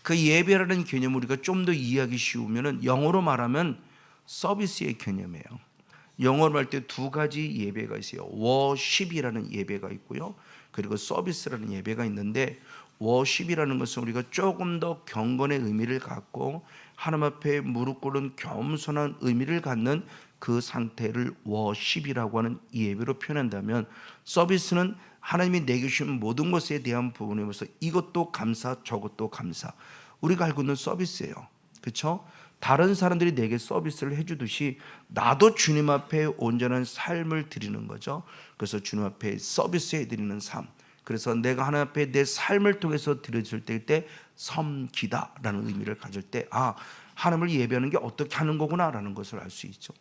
그 예배라는 개념을 우리가 좀 더 이해하기 쉬우면은, 영어로 말하면 서비스의 개념이에요. 영어로 할 때 두 가지 예배가 있어요. 워십이라는 예배가 있고요, 그리고 서비스라는 예배가 있는데, 워십이라는 것은 우리가 조금 더 경건의 의미를 갖고 하나님 앞에 무릎 꿇은 겸손한 의미를 갖는 그 상태를 워십이라고 하는 예배로 표현한다면, 서비스는 하나님이 내게 주신 모든 것에 대한 부분에 대해서 이것도 감사 저것도 감사, 우리가 알고 있는 서비스예요. 그렇죠? 다른 사람들이 내게 서비스를 해주듯이 나도 주님 앞에 온전한 삶을 드리는 거죠. 그래서 주님 앞에 서비스해드리는 삶, 그래서 내가 하나님 앞에 내 삶을 통해서 드려질 때 섬기다라는 의미를 가질 때, 하나님을 예배하는 게 어떻게 하는 거구나라는 것을 알 수 있죠.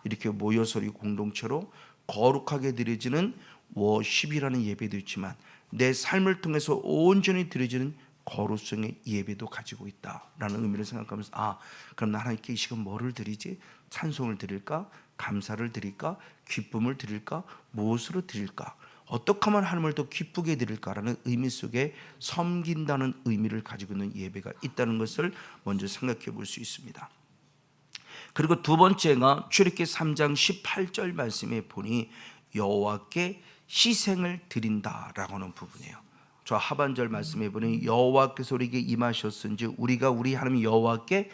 이렇게 모여서 우리 공동체로 거룩하게 드려지는 워십이라는 예배도 있지만, 내 삶을 통해서 온전히 드려지는 거룩성의 예배도 가지고 있다라는 의미를 생각하면서, 그럼 나 하나님께 이 시간 뭐를 드리지? 찬송을 드릴까? 감사를 드릴까? 기쁨을 드릴까? 무엇으로 드릴까? 어떻게 하면 하나님을 더 기쁘게 드릴까라는 의미 속에 섬긴다는 의미를 가지고 있는 예배가 있다는 것을 먼저 생각해 볼 수 있습니다. 그리고 두 번째가 출애굽기 3장 18절 말씀에 보니 여호와께 희생을 드린다라고 하는 부분이에요. 저 하반절 말씀해 보니 여호와께서 우리에게 임하셨은지 우리가 우리 하나님 여호와께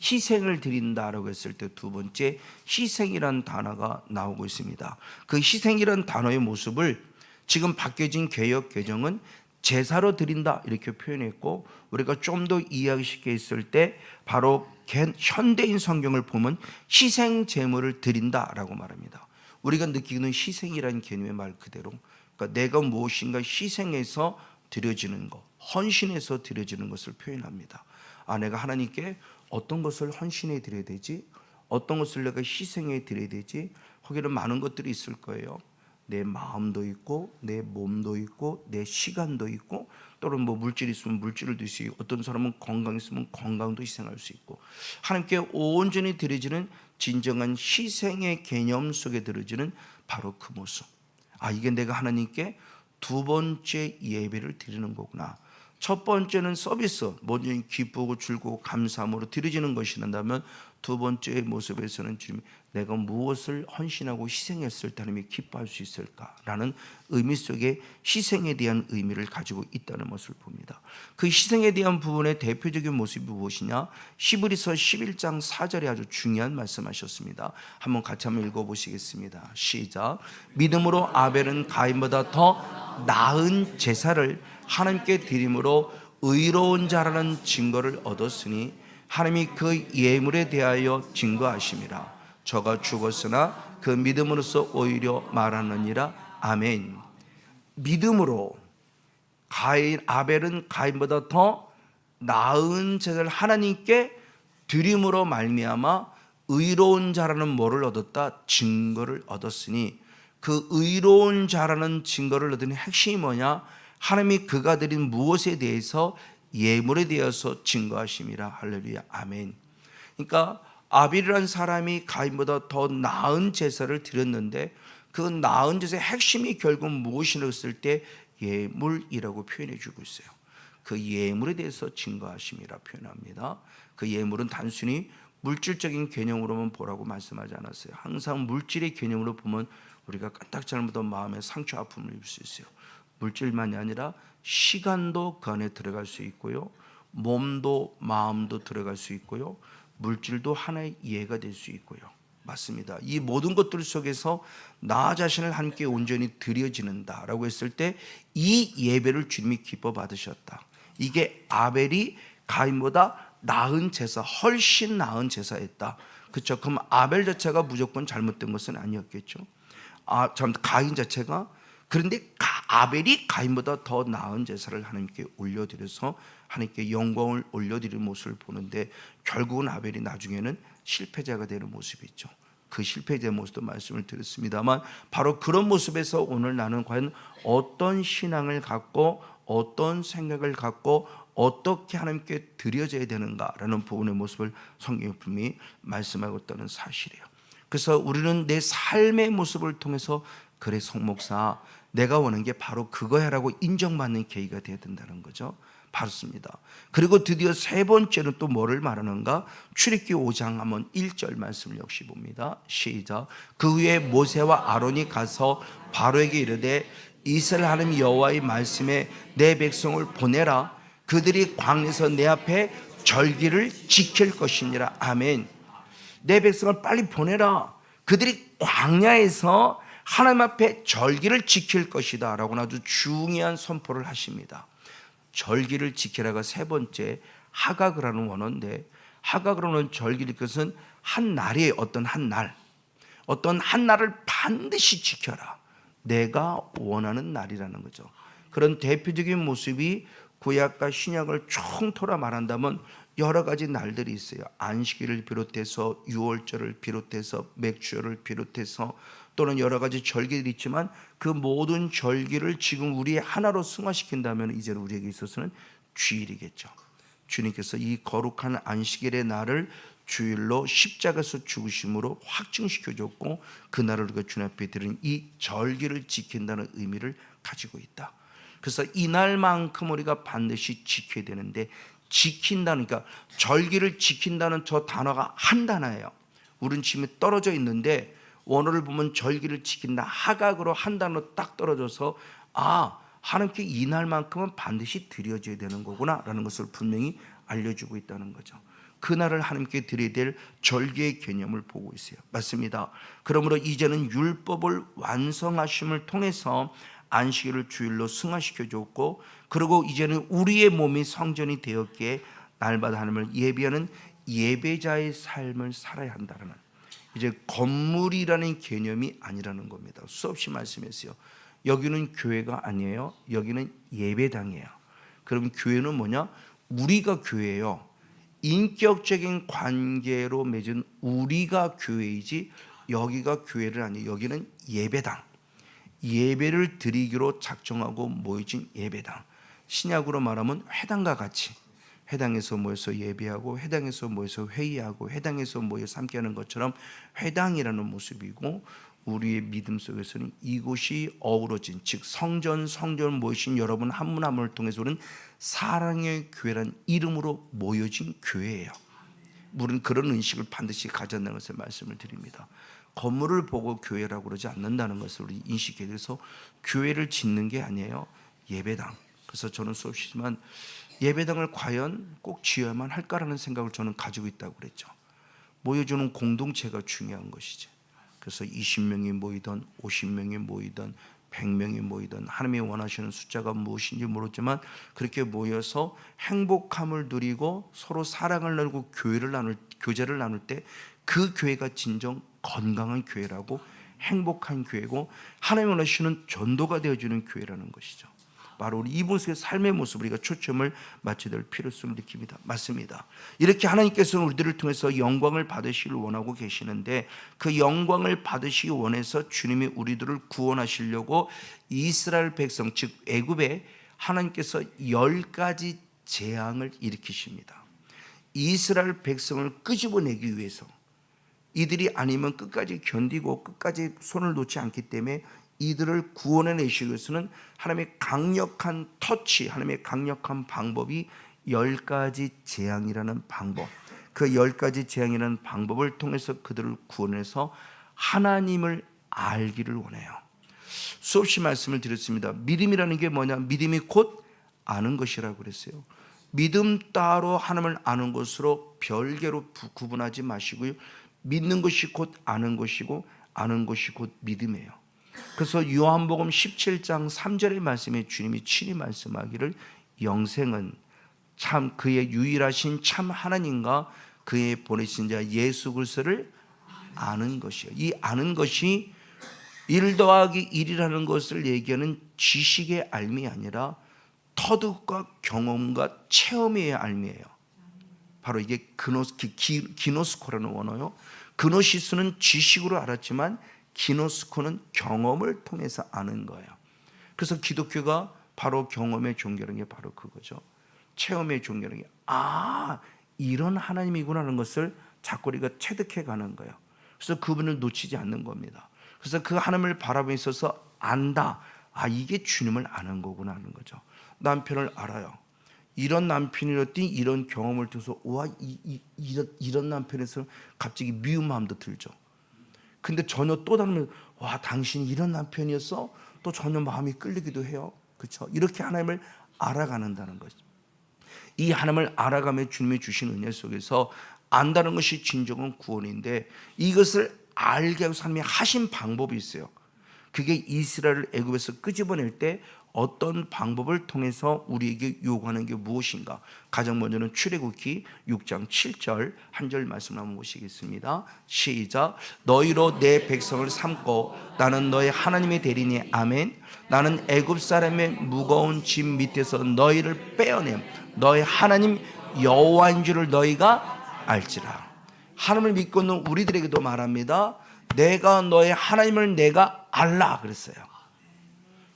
희생을 드린다라고 했을 때 두 번째 희생이라는 단어가 나오고 있습니다. 그 희생이라는 단어의 모습을 지금 바뀌어진 개역 개정은 제사로 드린다 이렇게 표현했고, 우리가 좀 더 이해하기 쉽게 했을 때 바로 현대인 성경을 보면 희생 제물을 드린다라고 말합니다. 우리가 느끼는 희생이라는 개념의 말 그대로, 그러니까 내가 무엇인가 희생해서 드려지는 것, 헌신해서 드려지는 것을 표현합니다. 내가 하나님께 어떤 것을 헌신해 드려야 되지? 어떤 것을 내가 희생해 드려야 되지? 거기는 많은 것들이 있을 거예요. 내 마음도 있고, 내 몸도 있고, 내 시간도 있고, 또는 뭐 물질이 있으면 물질을 드릴 수 있고, 어떤 사람은 건강 있으면 건강도 희생할 수 있고, 하나님께 온전히 드려지는 진정한 희생의 개념 속에 들어지는 바로 그 모습. 이게 내가 하나님께 두 번째 예배를 드리는 거구나. 첫 번째는 서비스, 먼저 기쁘고 즐거워 감사함으로 드려지는 것이란다면, 두 번째의 모습에서는 주님, 내가 무엇을 헌신하고 희생했을 때 하나님이 기뻐할 수 있을까라는 의미 속에 희생에 대한 의미를 가지고 있다는 것을 봅니다. 그 희생에 대한 부분의 대표적인 모습이 무엇이냐? 히브리서 11장 4절에 아주 중요한 말씀하셨습니다. 한번 같이 한번 읽어보시겠습니다. 시작. 믿음으로 아벨은 가인보다 더 나은 제사를 하나님께 드림으로 의로운 자라는 증거를 얻었으니 하나님이 그 예물에 대하여 증거하심이라. 저가 죽었으나 그 믿음으로써 오히려 말하느니라. 아멘. 믿음으로 아벨은 가인보다 더 나은 제사를 하나님께 드림으로 말미암아 의로운 자라는 뭐를 얻었다? 증거를 얻었으니, 그 의로운 자라는 증거를 얻은 핵심이 뭐냐? 하나님이 그가 드린 무엇에 대해서 예물에 대해서 증거하심이라. 할렐루야. 아멘. 그러니까 아벨이라는 사람이 가인보다 더 나은 제사를 드렸는데, 그 나은 제사의 핵심이 결국 무엇이라고 했을 때 예물이라고 표현해 주고 있어요. 그 예물에 대해서 증거하심이라 표현합니다. 그 예물은 단순히 물질적인 개념으로만 보라고 말씀하지 않았어요. 항상 물질의 개념으로 보면 우리가 까딱 잘못한 마음에 상처 아픔을 입을 수 있어요. 물질만이 아니라 시간도 그 안에 들어갈 수 있고요, 몸도 마음도 들어갈 수 있고요, 물질도 하나의 이해가 될 수 있고요. 맞습니다. 이 모든 것들 속에서 나 자신을 함께 온전히 드려지는다라고 했을 때 이 예배를 주님이 기뻐 받으셨다. 이게 아벨이 가인보다 나은 제사, 훨씬 나은 제사였다. 그렇죠? 그럼 아벨 자체가 무조건 잘못된 것은 아니었겠죠. 가인 자체가, 그런데 아벨이 가인보다 더 나은 제사를 하나님께 올려드려서 하나님께 영광을 올려드리는 모습을 보는데, 결국은 아벨이 나중에는 실패자가 되는 모습이 있죠. 그 실패자의 모습도 말씀을 드렸습니다만, 바로 그런 모습에서 오늘 나는 과연 어떤 신앙을 갖고 어떤 생각을 갖고 어떻게 하나님께 드려져야 되는가라는 부분의 모습을 성경이 분명히 말씀하고 있다는 사실이에요. 그래서 우리는 내 삶의 모습을 통해서, 그래 성목사 내가 원하는 게 바로 그거야라고 인정받는 계기가 되어야 된다는 거죠. 바로습니다. 그리고 드디어 세 번째는 또 뭐를 말하는가? 출애굽기 5장 한번 1절 말씀을 역시 봅니다. 시작. 그 후에 모세와 아론이 가서 바로에게 이르되 이스라엘 하나님 여호와의 말씀에 내 백성을 보내라. 그들이 광야에서 내 앞에 절기를 지킬 것이니라. 아멘. 내 백성을 빨리 보내라. 그들이 광야에서 하나님 앞에 절기를 지킬 것이다 라고 아주 중요한 선포를 하십니다. 절기를 지키라가 세 번째 하각을 하는 원어인데, 하각을 하는 절기를, 그것은 한 날이 어떤 한 날을 반드시 지켜라. 내가 원하는 날이라는 거죠. 그런 대표적인 모습이 구약과 신약을 총토라 말한다면 여러 가지 날들이 있어요. 안식일을 비롯해서 유월절을 비롯해서 맥주절을 비롯해서 또는 여러 가지 절기들이 있지만, 그 모든 절기를 지금 우리의 하나로 승화시킨다면 이제 우리에게 있어서는 주일이겠죠. 주님께서 이 거룩한 안식일의 날을 주일로 십자가에서 죽으심으로 확증시켜줬고, 그 날을 우리가 주님 앞에 드리는 이 절기를 지킨다는 의미를 가지고 있다. 그래서 이 날만큼 우리가 반드시 지켜야 되는데, 지킨다니까, 절기를 지킨다는 저 단어가 한 단어예요. 우리는 지금 떨어져 있는데 원어를 보면 절기를 지킨다, 하각으로 한 단어 딱 떨어져서, 하나님께 이 날만큼은 반드시 드려져야 되는 거구나 라는 것을 분명히 알려주고 있다는 거죠. 그날을 하나님께 드려야 될 절개의 개념을 보고 있어요. 맞습니다. 그러므로 이제는 율법을 완성하심을 통해서 안식일을 주일로 승화시켜 줬고, 그리고 이제는 우리의 몸이 성전이 되었기에 날마다 하나님을 예배하는 예배자의 삶을 살아야 한다는, 이제 건물이라는 개념이 아니라는 겁니다. 수없이 말씀했어요. 여기는 교회가 아니에요. 여기는 예배당이에요. 그럼 교회는 뭐냐? 우리가 교회예요. 인격적인 관계로 맺은 우리가 교회이지 여기가 교회를 아니에요. 여기는 예배당, 예배를 드리기로 작정하고 모여진 예배당. 신약으로 말하면 회당과 같이 회당에서 모여서 예배하고 회당에서 모여서 회의하고 회당에서 모여서 함께하는 것처럼 회당이라는 모습이고, 우리의 믿음 속에서는 이곳이 어우러진, 즉 성전 모이신 여러분 한 분 한 분을 통해서 우리는 사랑의 교회란 이름으로 모여진 교회예요. 우리는 그런 의식을 반드시 가져야 한다는 것을 말씀을 드립니다. 건물을 보고 교회라고 그러지 않는다는 것을 우리 인식해야 돼서 교회를 짓는 게 아니에요. 예배당. 그래서 저는 수없이지만 예배당을 과연 꼭 지어야만 할까라는 생각을 저는 가지고 있다고 그랬죠. 모여주는 공동체가 중요한 것이지. 그래서 20명이 모이든 50명이 모이든 100명이 모이든 하나님이 원하시는 숫자가 무엇인지 모르지만 그렇게 모여서 행복함을 누리고 서로 사랑을 나누고 교제를 나눌 때 그 교회가 진정 건강한 교회라고, 행복한 교회고 하나님이 원하시는 전도가 되어주는 교회라는 것이죠. 바로 우리 이분의 삶의 모습을 우리가 초점을 맞춰야 될 필요성을 느낍니다. 맞습니다. 이렇게 하나님께서는 우리들을 통해서 영광을 받으시길 원하고 계시는데, 그 영광을 받으시기 원해서 주님이 우리들을 구원하시려고 이스라엘 백성, 즉 애굽에 하나님께서 10가지 재앙을 일으키십니다. 이스라엘 백성을 끄집어내기 위해서, 이들이 아니면 끝까지 견디고 끝까지 손을 놓지 않기 때문에 이들을 구원해내시기 위해서는 하나님의 강력한 터치, 하나님의 강력한 방법이 10가지 재앙이라는 방법, 그 10가지 재앙이라는 방법을 통해서 그들을 구원해서 하나님을 알기를 원해요. 수없이 말씀을 드렸습니다. 믿음이라는 게 뭐냐? 믿음이 곧 아는 것이라고 그랬어요. 믿음 따로 하나님을 아는 것으로 별개로 구분하지 마시고요. 믿는 것이 곧 아는 것이고 아는 것이 곧 믿음이에요. 그래서 요한복음 17장 3절의 말씀에 주님이 친히 말씀하기를 영생은 참 그의 유일하신 참 하나님과 그의 보내신 자 예수 그리스도를 아는 것이에요. 이 아는 것이 1 더하기 1이라는 것을 얘기하는 지식의 알미 아니라 터득과 경험과 체험의 알미예요. 바로 이게 기노스코라는 원어요. 그노시스는 지식으로 알았지만 기노스코는 경험을 통해서 아는 거예요. 그래서 기독교가 바로 경험의 종교라는 게 바로 그거죠. 체험의 종교라는 게 이런 하나님이구나 하는 것을 자꾸 우리가 체득해 가는 거예요. 그래서 그분을 놓치지 않는 겁니다. 그래서 그 하나님을 바라보고 있어서 안다. 이게 주님을 아는 거구나 하는 거죠. 남편을 알아요. 이런 남편이었더니 이런 경험을 통해서 이런 남편에서 갑자기 미운 마음도 들죠. 근데 전혀 또 다른, 당신이 이런 남편이었어? 또 전혀 마음이 끌리기도 해요. 그렇죠? 이렇게 하나님을 알아가는다는 거죠. 이 하나님을 알아가며 주님이 주신 은혜 속에서 안다는 것이 진정한 구원인데, 이것을 알게 하고 하나님이 하신 방법이 있어요. 그게 이스라엘을 애굽에서 끄집어낼 때 어떤 방법을 통해서 우리에게 요구하는 게 무엇인가? 가장 먼저는 출애굽기 6장 7절 한 절 말씀 한번 보시겠습니다. 시작. 너희로 내 백성을 삼고 나는 너의 하나님이 되리니 아멘. 나는 애굽 사람의 무거운 짐 밑에서 너희를 빼어냄 너의 하나님 여호와인 줄을 너희가 알지라. 하나님을 믿고 있는 우리들에게도 말합니다. 내가 너의 하나님을 내가 알라 그랬어요.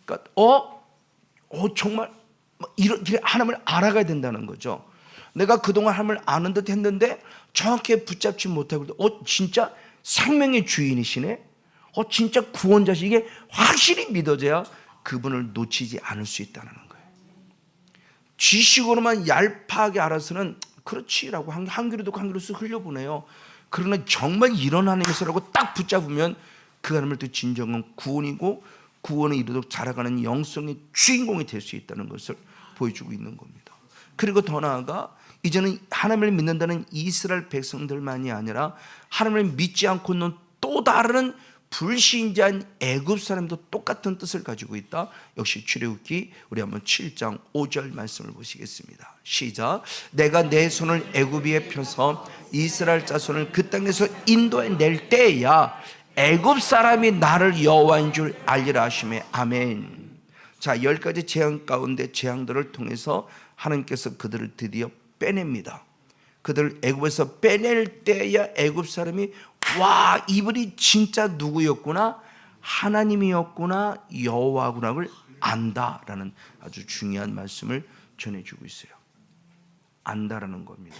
그러니까 정말 이렇게 하나님을 알아가야 된다는 거죠. 내가 그동안 하나님을 아는 듯 했는데 정확히 붙잡지 못하고 진짜 생명의 주인이시네. 진짜 구원자시. 이게 확실히 믿어져야 그분을 놓치지 않을 수 있다는 거예요. 지식으로만 얄팍하게 알아서는 그렇지라고 한 귀로 듣고 한 귀로 쓱 흘려보내요. 그러나 정말 이런 하나님이시라고 딱 붙잡으면 그 하나님을 또 진정한 구원이고 구원에 이르도록 자라가는 영성의 주인공이 될 수 있다는 것을 보여주고 있는 겁니다. 그리고 더 나아가 이제는 하나님을 믿는다는 이스라엘 백성들만이 아니라 하나님을 믿지 않고 있는 또 다른 불신자인 애굽 사람도 똑같은 뜻을 가지고 있다. 역시 출애굽기 우리 한번 7장 5절 말씀을 보시겠습니다. 시작. 내가 내 손을 애굽 위에 펴서 이스라엘 자손을 그 땅에서 인도해 낼 때야 애굽 사람이 나를 여호와인 줄 알리라 하시매. 아멘. 자, 10가지 재앙 가운데 재앙들을 통해서 하나님께서 그들을 드디어 빼냅니다. 그들을 애굽에서 빼낼 때야 애굽 사람이 와, 이분이 진짜 누구였구나, 하나님이었구나, 여호와구나를 안다라는 아주 중요한 말씀을 전해주고 있어요. 안다라는 겁니다.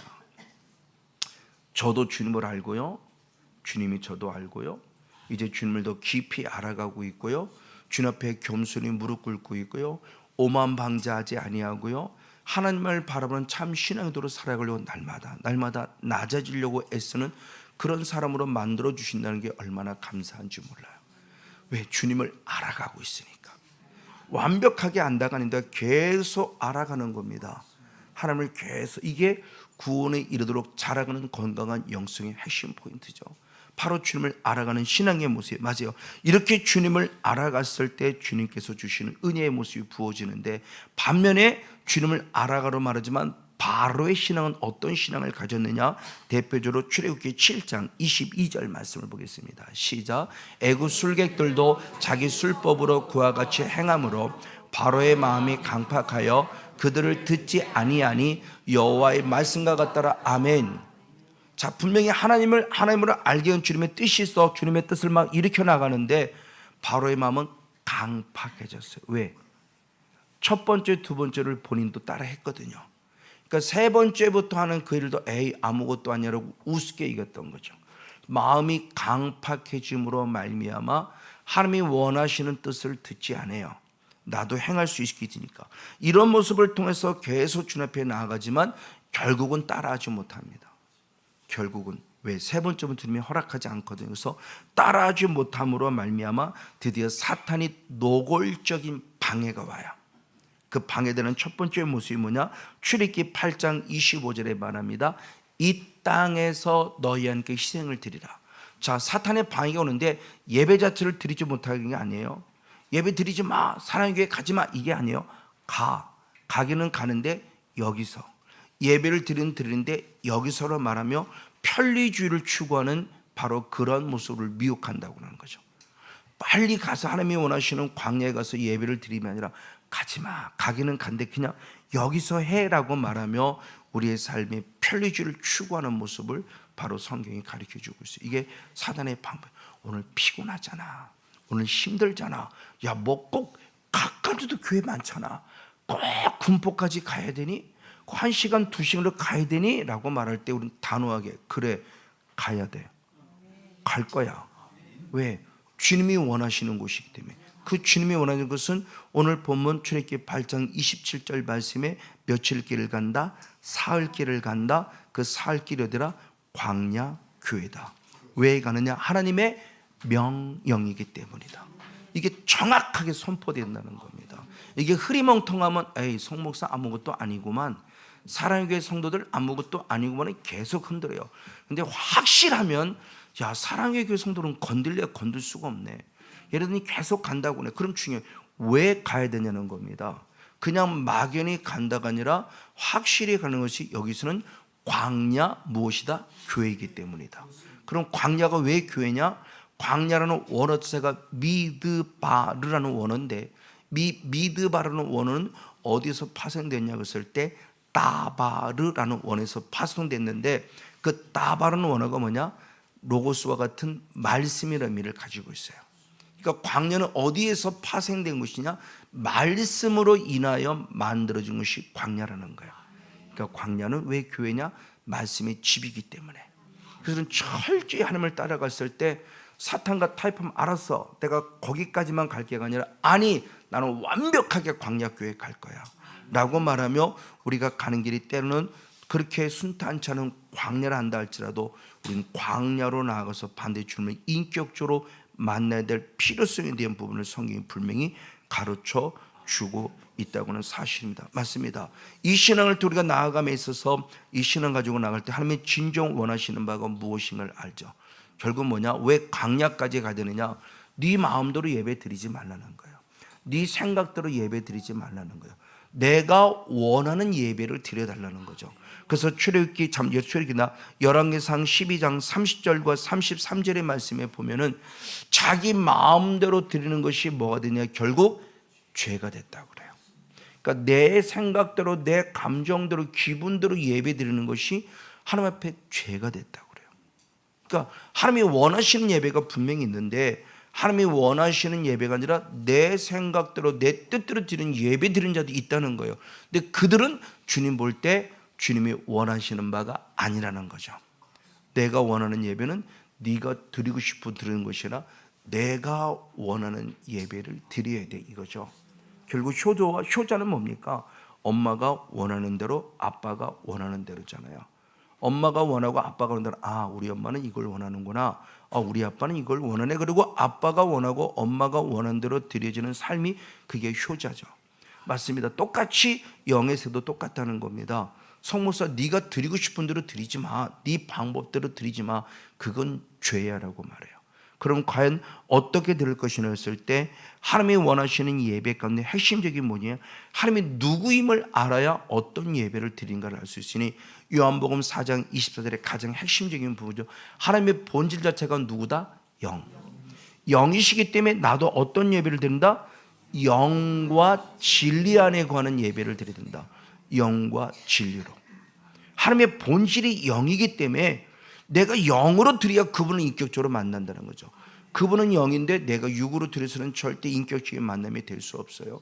저도 주님을 알고요, 주님이 저도 알고요, 이제 주님을 더 깊이 알아가고 있고요, 주님 앞에 겸손히 무릎 꿇고 있고요, 오만방자하지 아니하고요, 하나님을 바라보는 참 신앙도로 살아가려고 날마다 낮아지려고 애쓰는 그런 사람으로 만들어 주신다는 게 얼마나 감사한지 몰라요. 왜? 주님을 알아가고 있으니까. 완벽하게 안다가 아닌데 계속 알아가는 겁니다. 하나님을 계속, 이게 구원에 이르도록 자라가는 건강한 영성의 핵심 포인트죠. 바로 주님을 알아가는 신앙의 모습. 맞아요. 이렇게 주님을 알아갔을 때 주님께서 주시는 은혜의 모습이 부어지는데, 반면에 주님을 알아가로 말하지만 바로의 신앙은 어떤 신앙을 가졌느냐? 대표적으로 출애굽기 7장 22절 말씀을 보겠습니다. 시작. 애굽 술객들도 자기 술법으로 그와 같이 행함으로 바로의 마음이 강팍하여 그들을 듣지 아니하니 여호와의 말씀과 같더라. 아멘. 자, 분명히 하나님을 알게 한 주님의 뜻이 있어 주님의 뜻을 막 일으켜 나가는데 바로의 마음은 강팍해졌어요. 왜? 첫 번째, 두 번째를 본인도 따라 했거든요. 그러니까 세 번째부터 하는 그 일도 에이 아무것도 아니라고 우습게 이겼던 거죠. 마음이 강팍해짐으로 말미암아 하나님이 원하시는 뜻을 듣지 않아요. 나도 행할 수 있으니까. 이런 모습을 통해서 계속 주님 앞에 나아가지만 결국은 따라하지 못합니다. 결국은 왜? 세 번째부터 주님이 허락하지 않거든요. 그래서 따라하지 못함으로 말미암아 드디어 사탄이 노골적인 방해가 와요. 그 방해되는 첫 번째 모습이 뭐냐? 출애굽기 8장 25절에 말합니다. 이 땅에서 너희한테 희생을 드리라. 자, 사탄의 방해가 오는데 예배 자체를 드리지 못하는 게 아니에요. 예배 드리지 마, 사랑의 교회 가지 마, 이게 아니에요. 가기는 가는데 여기서 예배를 드리는데 여기서로 말하며 편리주의를 추구하는 바로 그런 모습을 미혹한다고 하는 거죠. 빨리 가서 하나님이 원하시는 광야에 가서 예배를 드리면 아니라 가지마, 가기는 간데 그냥 여기서 해라고 말하며 우리의 삶의 편리주의를 추구하는 모습을 바로 성경이 가르쳐주고 있어요. 이게 사단의 방법. 오늘 피곤하잖아, 오늘 힘들잖아, 야 뭐 꼭 가까워도 교회 많잖아, 꼭 군포까지 가야 되니, 1시간 2시간으로 가야 되니? 라고 말할 때 우리는 단호하게 그래, 가야 돼, 갈 거야. 왜? 주님이 원하시는 곳이기 때문에. 그 주님이 원하는 것은 오늘 본문 출애굽기 8장 27절 말씀에 며칠 길을 간다, 사흘 길을 간다. 그 사흘 길이 어디라? 광야 교회다. 왜 가느냐? 하나님의 명령이기 때문이다. 이게 정확하게 선포된다는 겁니다. 이게 흐리멍텅하면 에이 성목사 아무것도 아니구만, 사랑의 교회 성도들 아무것도 아니구만 계속 흔들어요. 근데 확실하면 야, 사랑의 교회 성도는 건들 수가 없네, 얘네들이 계속 간다고 해. 그럼 중요해. 왜 가야 되냐는 겁니다. 그냥 막연히 간다가 아니라 확실히 가는 것이 여기서는 광야 무엇이다? 교회이기 때문이다. 그럼 광야가 왜 교회냐? 광야라는 원어 자체가 미드바르라는 원어인데 미드바르라는 원어는 어디서 파생됐냐 했을 때 따바르라는 원에서 파생됐는데 그 따바르는 원어가 뭐냐? 로고스와 같은 말씀이라는 의미를 가지고 있어요. 그러니까 광야는 어디에서 파생된 것이냐? 말씀으로 인하여 만들어진 것이 광야라는 거야. 그러니까 광야는 왜 교회냐? 말씀의 집이기 때문에. 그래서 철저히 하나님을 따라갔을 때 사탄과 타협하면 알았어, 내가 거기까지만 갈 게가 아니라 아니 나는 완벽하게 광야 교회에 갈 거야 라고 말하며 우리가 가는 길이 때로는 그렇게 순탄치 않은 광야를 한다 할지라도 우리는 광야로 나아가서 반드시 주님을 인격적으로 만나야 될 필요성에 대한 부분을 성경이 분명히 가르쳐 주고 있다고는 사실입니다. 맞습니다. 이 신앙을 우리가 나아감에 있어서 이 신앙 가지고 나갈 때 하나님의 진정 원하시는 바가 무엇인가를 알죠. 결국 뭐냐? 왜 강약까지 가야 되느냐? 네 마음대로 예배 드리지 말라는 거예요. 네 생각대로 예배 드리지 말라는 거예요. 내가 원하는 예배를 드려달라는 거죠. 그래서 출애굽기나 열왕기상 12장 30절과 33절의 말씀에 보면은 자기 마음대로 드리는 것이 뭐가 되냐? 결국 죄가 됐다고 그래요. 그러니까 내 생각대로, 내 감정대로, 기분대로 예배 드리는 것이 하나님 앞에 죄가 됐다고 그래요. 그러니까 하나님이 원하시는 예배가 분명히 있는데, 하나님이 원하시는 예배가 아니라 내 생각대로, 내 뜻대로 드리는 예배 드리는 자도 있다는 거예요. 근데 그들은 주님 볼 때 주님이 원하시는 바가 아니라는 거죠. 내가 원하는 예배는 네가 드리고 싶어 드리는 것이라 내가 원하는 예배를 드려야 돼, 이거죠. 결국 효자는 뭡니까? 엄마가 원하는 대로, 아빠가 원하는 대로잖아요. 엄마가 원하고 아빠가 원하는 대로, 아, 우리 엄마는 이걸 원하는구나, 아, 우리 아빠는 이걸 원하네. 그리고 아빠가 원하고 엄마가 원하는 대로 드려지는 삶이 그게 효자죠. 맞습니다. 똑같이 영에서도 똑같다는 겁니다. 성모사, 네가 드리고 싶은 대로 드리지 마, 네 방법대로 드리지 마, 그건 죄야라고 말해요. 그럼 과연 어떻게 드릴 것이냐 했을 때 하나님이 원하시는 예배 가운데 핵심적인 뭐냐? 하나님이 누구임을 알아야 어떤 예배를 드린가를 알 수 있으니 요한복음 4장 24절의 가장 핵심적인 부분이죠. 하나님의 본질 자체가 누구다? 영. 영이시기 때문에 나도 어떤 예배를 드린다? 영과 진리 안에 관한 예배를 드려야 된다. 영과 진리로. 하나님의 본질이 영이기 때문에 내가 영으로 드려야 그분을 인격적으로 만난다는 거죠. 그분은 영인데 내가 육으로 드려서는 절대 인격적인 만남이 될 수 없어요.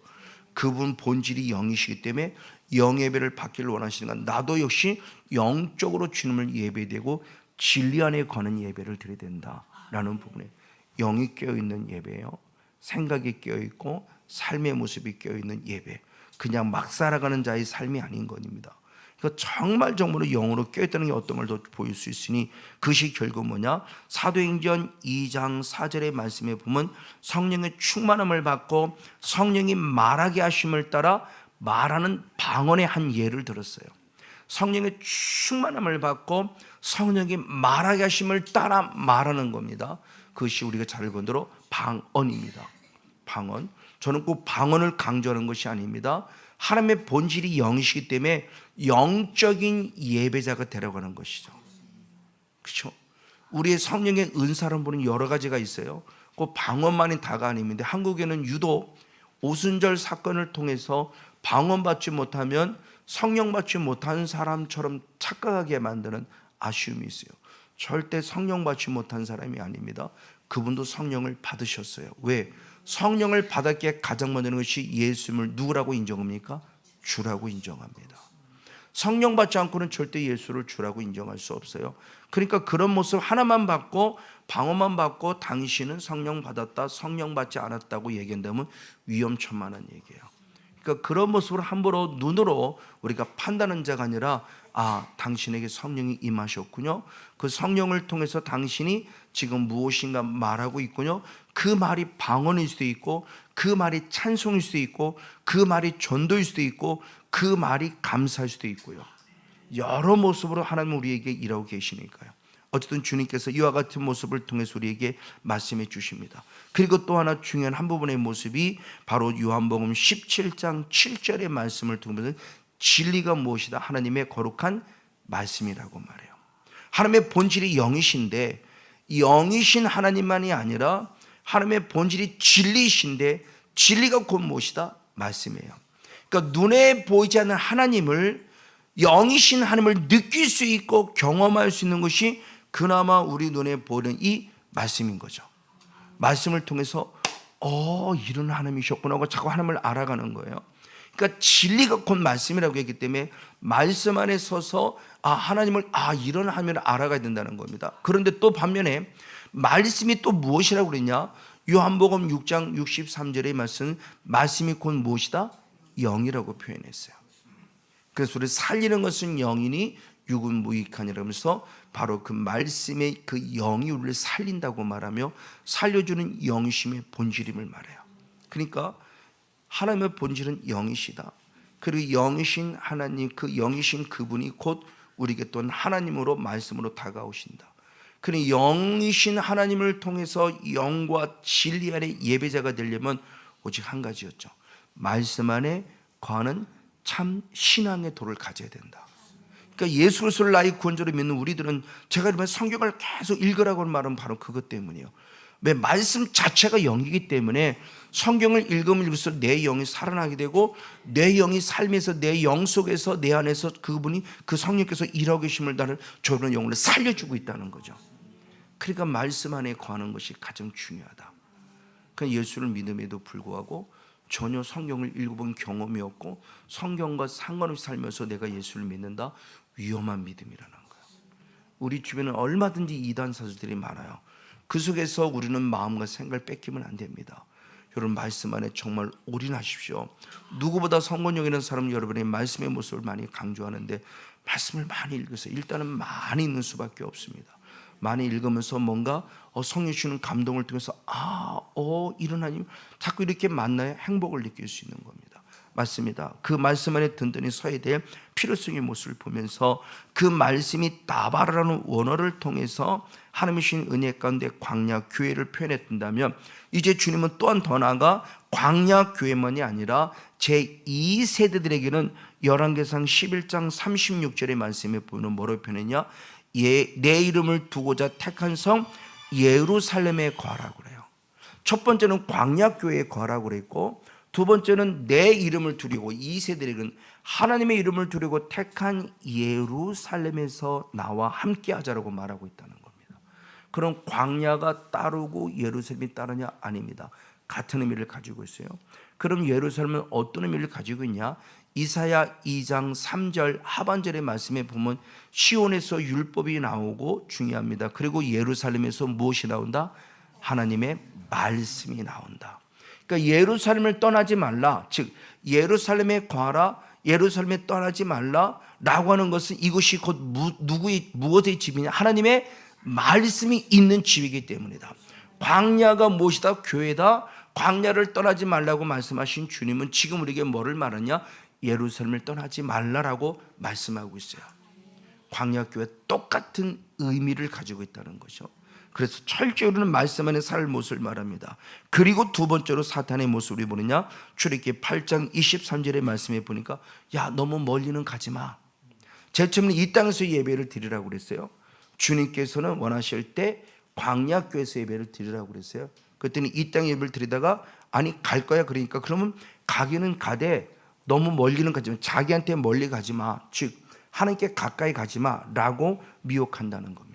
그분 본질이 영이시기 때문에 영 예배를 받기를 원하시는 건 나도 역시 영적으로 주님을 예배되고 진리 안에 거는 예배를 드려야 된다라는 부분에 영이 깨어있는 예배예요. 생각이 깨어있고 삶의 모습이 깨어있는 예배. 그냥 막 살아가는 자의 삶이 아닌 겁니다. 그러니까 정말로 영으로 깨어있다는 게 어떤 걸 더 보일 수 있으니 그것이 결국 뭐냐? 사도행전 2장 4절의 말씀에 보면 성령의 충만함을 받고 성령이 말하게 하심을 따라 말하는 방언의 한 예를 들었어요. 성령의 충만함을 받고 성령이 말하게 하심을 따라 말하는 겁니다. 그것이 우리가 잘 본 대로 방언입니다. 방언. 저는 꼭 방언을 강조하는 것이 아닙니다. 하나님의 본질이 영이시기 때문에 영적인 예배자가 되려가는 것이죠. 그렇죠? 우리의 성령의 은사를 보는 여러 가지가 있어요. 그 방언만이 다가 아닙니다. 한국에는 유독 오순절 사건을 통해서 방언 받지 못하면 성령 받지 못한 사람처럼 착각하게 만드는 아쉬움이 있어요. 절대 성령 받지 못한 사람이 아닙니다. 그분도 성령을 받으셨어요. 왜? 성령을 받았기에 가장 먼저 하는 것이 예수님을 누구라고 인정합니까? 주라고 인정합니다. 성령 받지 않고는 절대 예수를 주라고 인정할 수 없어요. 그러니까 그런 모습 하나만 받고 방언만 받고 당신은 성령 받았다, 성령 받지 않았다고 얘기한다면 위험천만한 얘기예요. 그러니까 그런 모습을 함부로 눈으로 우리가 판단하는 자가 아니라 아, 당신에게 성령이 임하셨군요. 그 성령을 통해서 당신이 지금 무엇인가 말하고 있군요. 그 말이 방언일 수도 있고 그 말이 찬송일 수도 있고 그 말이 전도일 수도 있고 그 말이 감사할 수도 있고요. 여러 모습으로 하나님은 우리에게 일하고 계시니까요. 어쨌든 주님께서 이와 같은 모습을 통해서 우리에게 말씀해 주십니다. 그리고 또 하나 중요한 한 부분의 모습이 바로 요한복음 17장 7절의 말씀을 통해서 진리가 무엇이다? 하나님의 거룩한 말씀이라고 말해요. 하나님의 본질이 영이신데 영이신 하나님만이 아니라 하나님의 본질이 진리이신데 진리가 곧 무엇이다? 말씀이에요. 그러니까 눈에 보이지 않는 하나님을 영이신 하나님을 느낄 수 있고 경험할 수 있는 것이 그나마 우리 눈에 보이는 이 말씀인 거죠. 말씀을 통해서 이런 하나님이셨구나 하고 자꾸 하나님을 알아가는 거예요. 그러니까 진리가 곧 말씀이라고 했기 때문에 말씀 안에 서서 하나님을 이런 하나님을 알아가야 된다는 겁니다. 그런데 또 반면에 말씀이 또 무엇이라고 그랬냐? 요한복음 6장 63절의 말씀이 곧 무엇이다? 영이라고 표현했어요. 그래서 우리 살리는 것은 영이니 육은 무익하니라 하면서 바로 그 말씀의 그 영이 우리를 살린다고 말하며 살려주는 영이심의 본질임을 말해요. 그러니까 하나님의 본질은 영이시다. 그리고 영이신 하나님, 그 영이신 그분이 곧 우리에게 또한 하나님으로 말씀으로 다가오신다. 그러니 영이신 하나님을 통해서 영과 진리 안에 예배자가 되려면 오직 한 가지였죠. 말씀 안에 거하는 참 신앙의 도를 가져야 된다. 그러니까 예수 그리스도를 나의 구원자로 믿는 우리들은, 제가 이러면 성경을 계속 읽으라고 말은 바로 그것 때문이에요. 왜? 말씀 자체가 영이기 때문에 성경을 읽으면 읽을수록 내 영이 살아나게 되고, 내 영이 삶에서 내 영 속에서 내 안에서 그분이, 그 성령께서 일하고 계심을 나를 저런 영혼을 살려주고 있다는 거죠. 그러니까 말씀 안에 거하는 것이 가장 중요하다. 그러니까 예수를 믿음에도 불구하고 전혀 성경을 읽어본 경험이 없고 성경과 상관없이 살면서 내가 예수를 믿는다, 위험한 믿음이라는 거예요. 우리 주변에 얼마든지 이단 사수들이 많아요. 그 속에서 우리는 마음과 생각을 뺏기면 안 됩니다. 여러분, 말씀 안에 정말 올인하십시오. 누구보다 성건용 있는 사람은 여러분의 말씀의 모습을 많이 강조하는데, 말씀을 많이 읽으세요. 일단은 많이 읽는 수밖에 없습니다. 많이 읽으면서 뭔가 성령 주시는 감동을 통해서 이런 하나님 자꾸 이렇게 만나야 행복을 느낄 수 있는 겁니다. 맞습니다. 그 말씀 안에 든든히 서야 될 필요성의 모습을 보면서 그 말씀이 다바라는 원어를 통해서 하나님의 주신 은혜 가운데 광야 교회를 표현했다면, 이제 주님은 또한 더 나아가 광야 교회만이 아니라 제2세대들에게는 열왕기상 11장 36절의 말씀에 보면 뭐라고 표현했냐? 내 이름을 두고자 택한 성 예루살렘에 거하라고 그래요. 첫 번째는 광야 교회에 거하라고 그랬고, 두 번째는 내 이름을 두려고, 이 세대들은 하나님의 이름을 두려고 택한 예루살렘에서 나와 함께 하자라고 말하고 있다는 겁니다. 그럼 광야가 따르고 예루살렘이 따르냐? 아닙니다. 같은 의미를 가지고 있어요. 그럼 예루살렘은 어떤 의미를 가지고 있냐? 이사야 2장 3절 하반절의 말씀에 보면 시온에서 율법이 나오고 중요합니다. 그리고 예루살렘에서 무엇이 나온다? 하나님의 말씀이 나온다. 그러니까 예루살렘을 떠나지 말라, 즉 예루살렘에 거하라, 예루살렘에 떠나지 말라 라고 하는 것은 이것이 곧 무엇의 집이냐? 하나님의 말씀이 있는 집이기 때문이다. 광야가 무엇이다? 교회다. 광야를 떠나지 말라고 말씀하신 주님은 지금 우리에게 뭐를 말하냐? 예루살렘을 떠나지 말라라고 말씀하고 있어요. 광야 교회 똑같은 의미를 가지고 있다는 거죠. 그래서 철저히는 말씀 안에 살 모습을 말합니다. 그리고 두 번째로 사탄의 모습을 보느냐? 출애굽기 8장 23절의 말씀에 보니까, 야, 너무 멀리는 가지 마. 제일 처음에 이 땅에서 예배를 드리라고 그랬어요. 주님께서는 원하실 때 광야 교회에서 예배를 드리라고 그랬어요. 그랬더니 이 땅 예배를 드리다가, 아니 갈 거야. 그러니까 그러면 가기는 가되 너무 멀리는 가지 마. 자기한테 멀리 가지 마. 즉 하나님께 가까이 가지 마라고 미혹한다는 겁니다.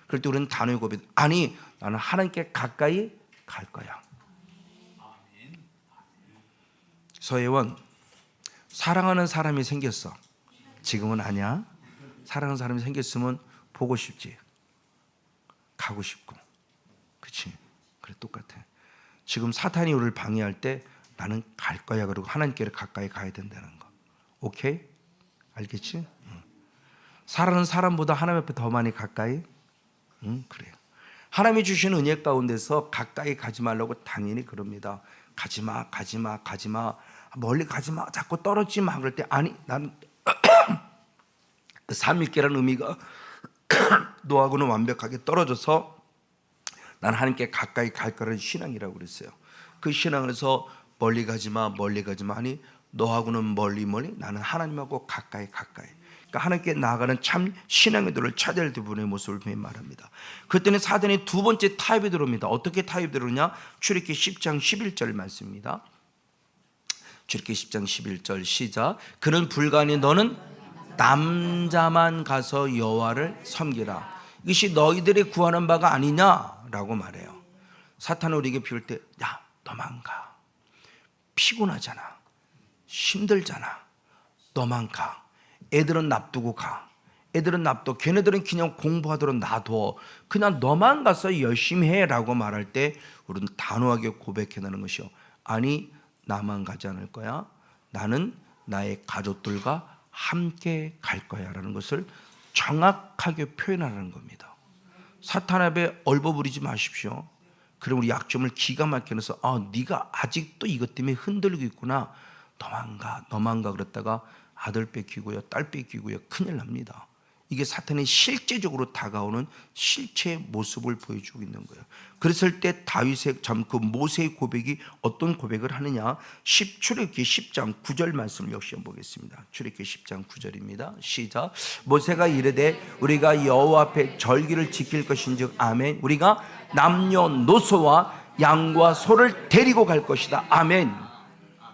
그럴 때 우리는 단호히 고백, 아니 나는 하나님께 가까이 갈 거야. 서혜원, 사랑하는 사람이 생겼어. 지금은 아니야. 사랑하는 사람이 생겼으면 보고 싶지, 가고 싶고, 그렇지? 그래, 똑같아. 지금 사탄이 우리를 방해할 때 나는 갈 거야 그러고 하나님께 가까이 가야 된다는 거. 오케이? 알겠지? 사랑하는 사람보다 하나님 앞에 더 많이 가까이? 그래요. 하나님이 주신 은혜 가운데서 가까이 가지 말라고 당연히 그럽니다. 가지마, 가지마, 가지마, 멀리 가지마, 자꾸 떨어지지 마. 그럴 때 아니, 나는 삼위일체라는 의미가 너하고는 완벽하게 떨어져서 난 하나님께 가까이 갈 거라는 신앙이라고 그랬어요. 그 신앙에서 멀리 가지마, 멀리 가지마 하니 너하고는 멀리, 나는 하나님하고 가까이. 그러니까 하나님께 나아가는 참 신앙의 도를 찾아야 될 분의 모습을 말합니다. 그때는 사단이 두 번째 타협이 들어옵니다. 어떻게 타협이 들어오냐? 출애굽기 10장 11절 말씀입니다. 출애굽기 10장 11절 시작. 그는 불가니 너는 남자만 가서 여호와를 섬기라. 이것이 너희들이 구하는 바가 아니냐라고 말해요. 사탄은 우리에게 비울 때, 야, 너만 가. 피곤하잖아. 힘들잖아. 너만 가. 애들은 납두고 가. 애들은 납둬. 걔네들은 그냥 공부하도록 놔둬. 그냥 너만 가서 열심히 해라고 말할 때 우리는 단호하게 고백해내는 것이요, 아니 나만 가지 않을 거야. 나는 나의 가족들과 함께 갈 거야 라는 것을 정확하게 표현하는 겁니다. 사탄 앞에 얼버무리지 마십시오. 그럼 우리 약점을 기가 막히게 해서 네가 아직도 이것 때문에 흔들리고 있구나. 너만 가 그랬다가 아들 뺏기고요, 딸 뺏기고요, 큰일 납니다. 이게 사탄이 실제적으로 다가오는 실체의 모습을 보여주고 있는 거예요. 그랬을 때 다윗의 그 모세의 고백이 어떤 고백을 하느냐? 출애굽기 10장 9절 말씀을 역시 한번 보겠습니다. 출애굽기 10장 9절입니다. 시작. 모세가 이르되 우리가 여호와 앞에 절기를 지킬 것인즉 아멘. 우리가 남녀노소와 양과 소를 데리고 갈 것이다. 아멘.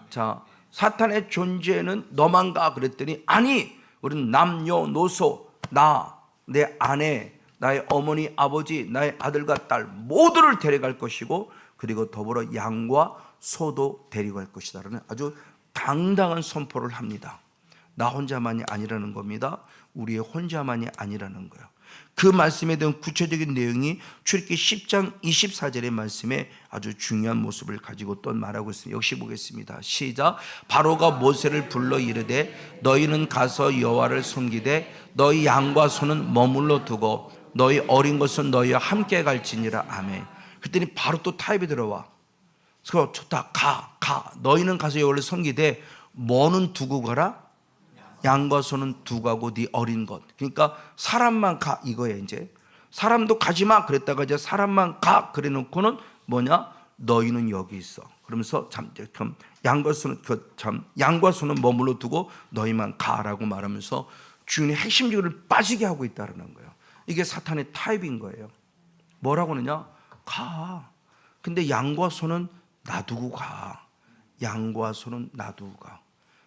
자, 사탄의 존재는 너만 가 그랬더니 아니, 우리는 남녀노소, 나, 내 아내, 나의 어머니, 아버지, 나의 아들과 딸 모두를 데려갈 것이고 그리고 더불어 양과 소도 데려갈 것이다 라는 아주 당당한 선포를 합니다. 나 혼자만이 아니라는 겁니다. 우리의 혼자만이 아니라는 거예요. 그 말씀에 대한 구체적인 내용이 출애굽기 10장 24절의 말씀에 아주 중요한 모습을 가지고 또 말하고 있습니다. 역시 보겠습니다. 시작. 바로가 모세를 불러 이르되 너희는 가서 여호와를 섬기되 너희 양과 소는 머물러 두고 너희 어린 것은 너희와 함께 갈지니라. 아멘. 그랬더니 바로 또 타협이 들어와. 그래서 좋다, 가. 너희는 가서 여호와를 섬기되 뭐는 두고 가라? 양과 소는 두고 가고 네 어린 것. 그러니까 사람만 가 이거예요. 이제 사람도 가지마 그랬다가 이제 사람만 가 그래 놓고는 뭐냐? 너희는 여기 있어. 그러면서 양과 소는 머물러 두고 너희만 가라고 말하면서 주인의 핵심적으로 빠지게 하고 있다는 거예요. 이게 사탄의 타입인 거예요. 뭐라고 하느냐? 가. 근데 양과 소는 놔두고 가. 양과 소는 놔두고 가.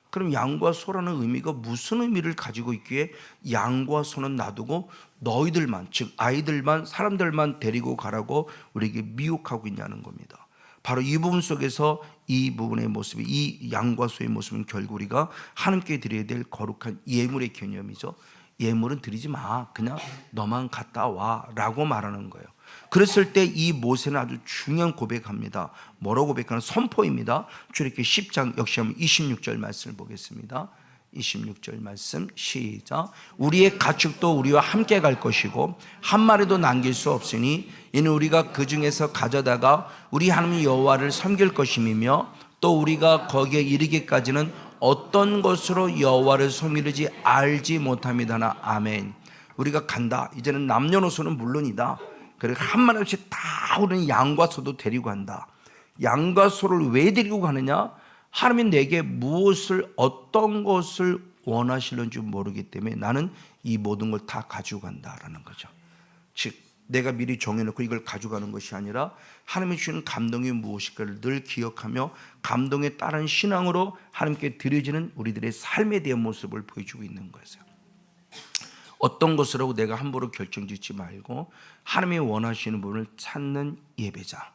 그럼 양과 소라는 의미가 무슨 의미를 가지고 있기에 양과 소는 놔두고 너희들만, 즉 아이들만, 사람들만 데리고 가라고 우리에게 미혹하고 있냐는 겁니다. 바로 이 부분 속에서 이 부분의 모습이, 이 양과 소의 모습은 결국 우리가 하나님께 드려야 될 거룩한 예물의 개념이죠. 예물은 드리지 마, 그냥 너만 갔다 와 라고 말하는 거예요. 그랬을 때 이 모세는 아주 중요한 고백합니다. 뭐라고 고백하는? 선포입니다. 출애굽기 10장 역시 한번 26절 말씀을 보겠습니다. 26절 말씀 시작. 우리의 가축도 우리와 함께 갈 것이고 한 마리도 남길 수 없으니 이는 우리가 그 중에서 가져다가 우리 하나님 여호와를 섬길 것임이며 또 우리가 거기에 이르기까지는 어떤 것으로 여호와를 섬기는지 알지 못합니다나. 아멘. 우리가 간다. 이제는 남녀노소는 물론이다. 그리고 한 마리 없이 다 우리는 양과 소도 데리고 간다. 양과 소를 왜 데리고 가느냐? 하나님이 내게 무엇을, 어떤 것을 원하시는지 모르기 때문에 나는 이 모든 걸 다 가지고 간다라는 거죠. 즉 내가 미리 정해놓고 이걸 가져가는 것이 아니라 하나님이 주시는 감동이 무엇일까를 늘 기억하며 감동에 따른 신앙으로 하나님께 드려지는 우리들의 삶에 대한 모습을 보여주고 있는 거예요. 어떤 것으로 내가 함부로 결정짓지 말고 하나님이 원하시는 부분을 찾는 예배자.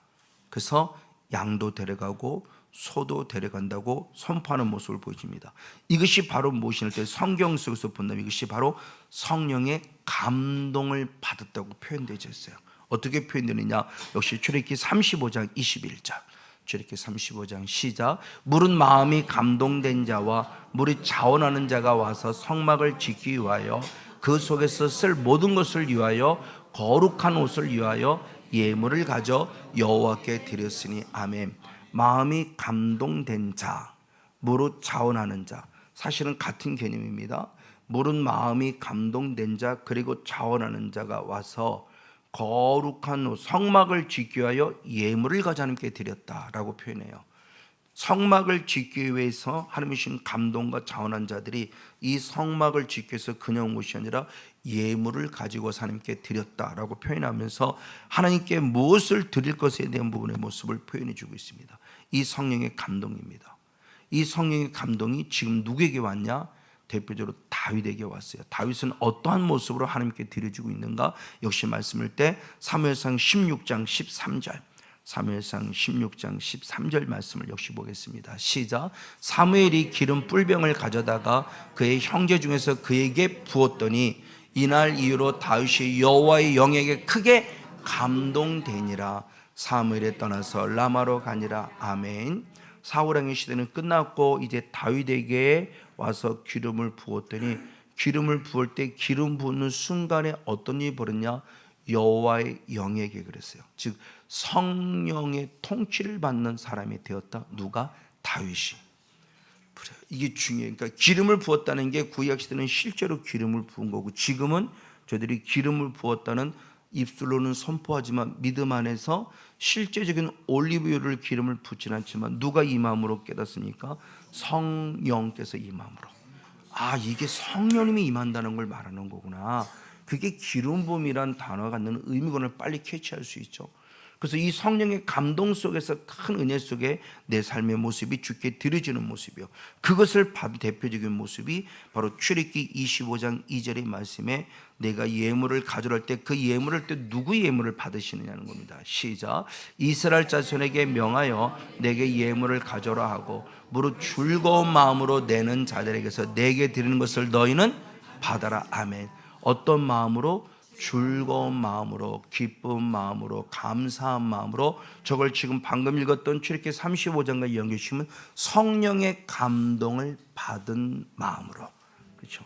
그래서 양도 데려가고 소도 데려간다고 선포하는 모습을 보여줍니다. 이것이 바로 무엇인지 때 성경 속에서 본다면 이것이 바로 성령의 감동을 받았다고 표현되어 있어요. 어떻게 표현되느냐? 역시 출애굽기 35장 21절. 출애굽기 35장 시작. 물은 마음이 감동된 자와 물이 자원하는 자가 와서 성막을 짓기 위하여 그 속에서 쓸 모든 것을 위하여 거룩한 옷을 위하여 예물을 가져 여호와께 드렸으니. 아멘. 마음이 감동된 자, 무릇 자원하는 자, 사실은 같은 개념입니다. 물은 마음이 감동된 자 그리고 자원하는 자가 와서 거룩한 옷, 성막을 짓기 위하여 예물을 가져 하나님께 드렸다라고 표현해요. 성막을 짓기 위해서 하나님이 주신 감동과 자원한 자들이 이 성막을 짓기 위해서 그냥 온 것이 아니라 예물을 가지고 하나님께 드렸다라고 표현하면서 하나님께 무엇을 드릴 것에 대한 부분의 모습을 표현해 주고 있습니다. 이 성령의 감동입니다. 이 성령의 감동이 지금 누구에게 왔냐? 대표적으로 다윗에게 왔어요. 다윗은 어떠한 모습으로 하나님께 드려주고 있는가? 역시 말씀을 때 사무엘상 16장 13절 사무엘상 16장 13절 말씀을 역시 보겠습니다. 시작. 사무엘이 기름 뿔병을 가져다가 그의 형제 중에서 그에게 부었더니 이날 이후로 다윗이 여호와의 영에게 크게 감동되니라. 사무엘에 떠나서 라마로 가니라. 아멘. 사울왕의 시대는 끝났고 이제 다윗에게 와서 기름을 부었더니 기름을 부을 때 기름 부는 순간에 어떤 일이 벌었냐? 여호와의 영에게 그랬어요. 즉 성령의 통치를 받는 사람이 되었다. 누가? 다윗이. 그래요. 이게 중요해요. 그러니까 기름을 부었다는 게 구약 시대는 실제로 기름을 부은 거고, 지금은 저희들이 기름을 부었다는 입술로는 선포하지만 믿음 안에서 실제적인 올리브유를 기름을 붓지는 않지만 누가 이 마음으로 깨닫습니까? 성령께서 이 마음으로. 아, 이게 성령님이 임한다는 걸 말하는 거구나. 그게 기름 부음이란 단어가 갖는 의미권을 빨리 캐치할 수 있죠. 그래서 이 성령의 감동 속에서 큰 은혜 속에 내 삶의 모습이 주께 드려지는 모습이요. 그것을 받은 대표적인 모습이 바로 출애굽기 25장 2절의 말씀에 내가 예물을 가져올 때 그 예물을 때 누구 예물을 받으시느냐는 겁니다. 시작. 이스라엘 자손에게 명하여 내게 예물을 가져라 하고 무릇 즐거운 마음으로 내는 자들에게서 내게 드리는 것을 너희는 받아라. 아멘. 어떤 마음으로? 즐거운 마음으로, 기쁜 마음으로, 감사한 마음으로. 저걸 지금 방금 읽었던 출애굽기 35장과 연결시키면 성령의 감동을 받은 마음으로. 그렇죠?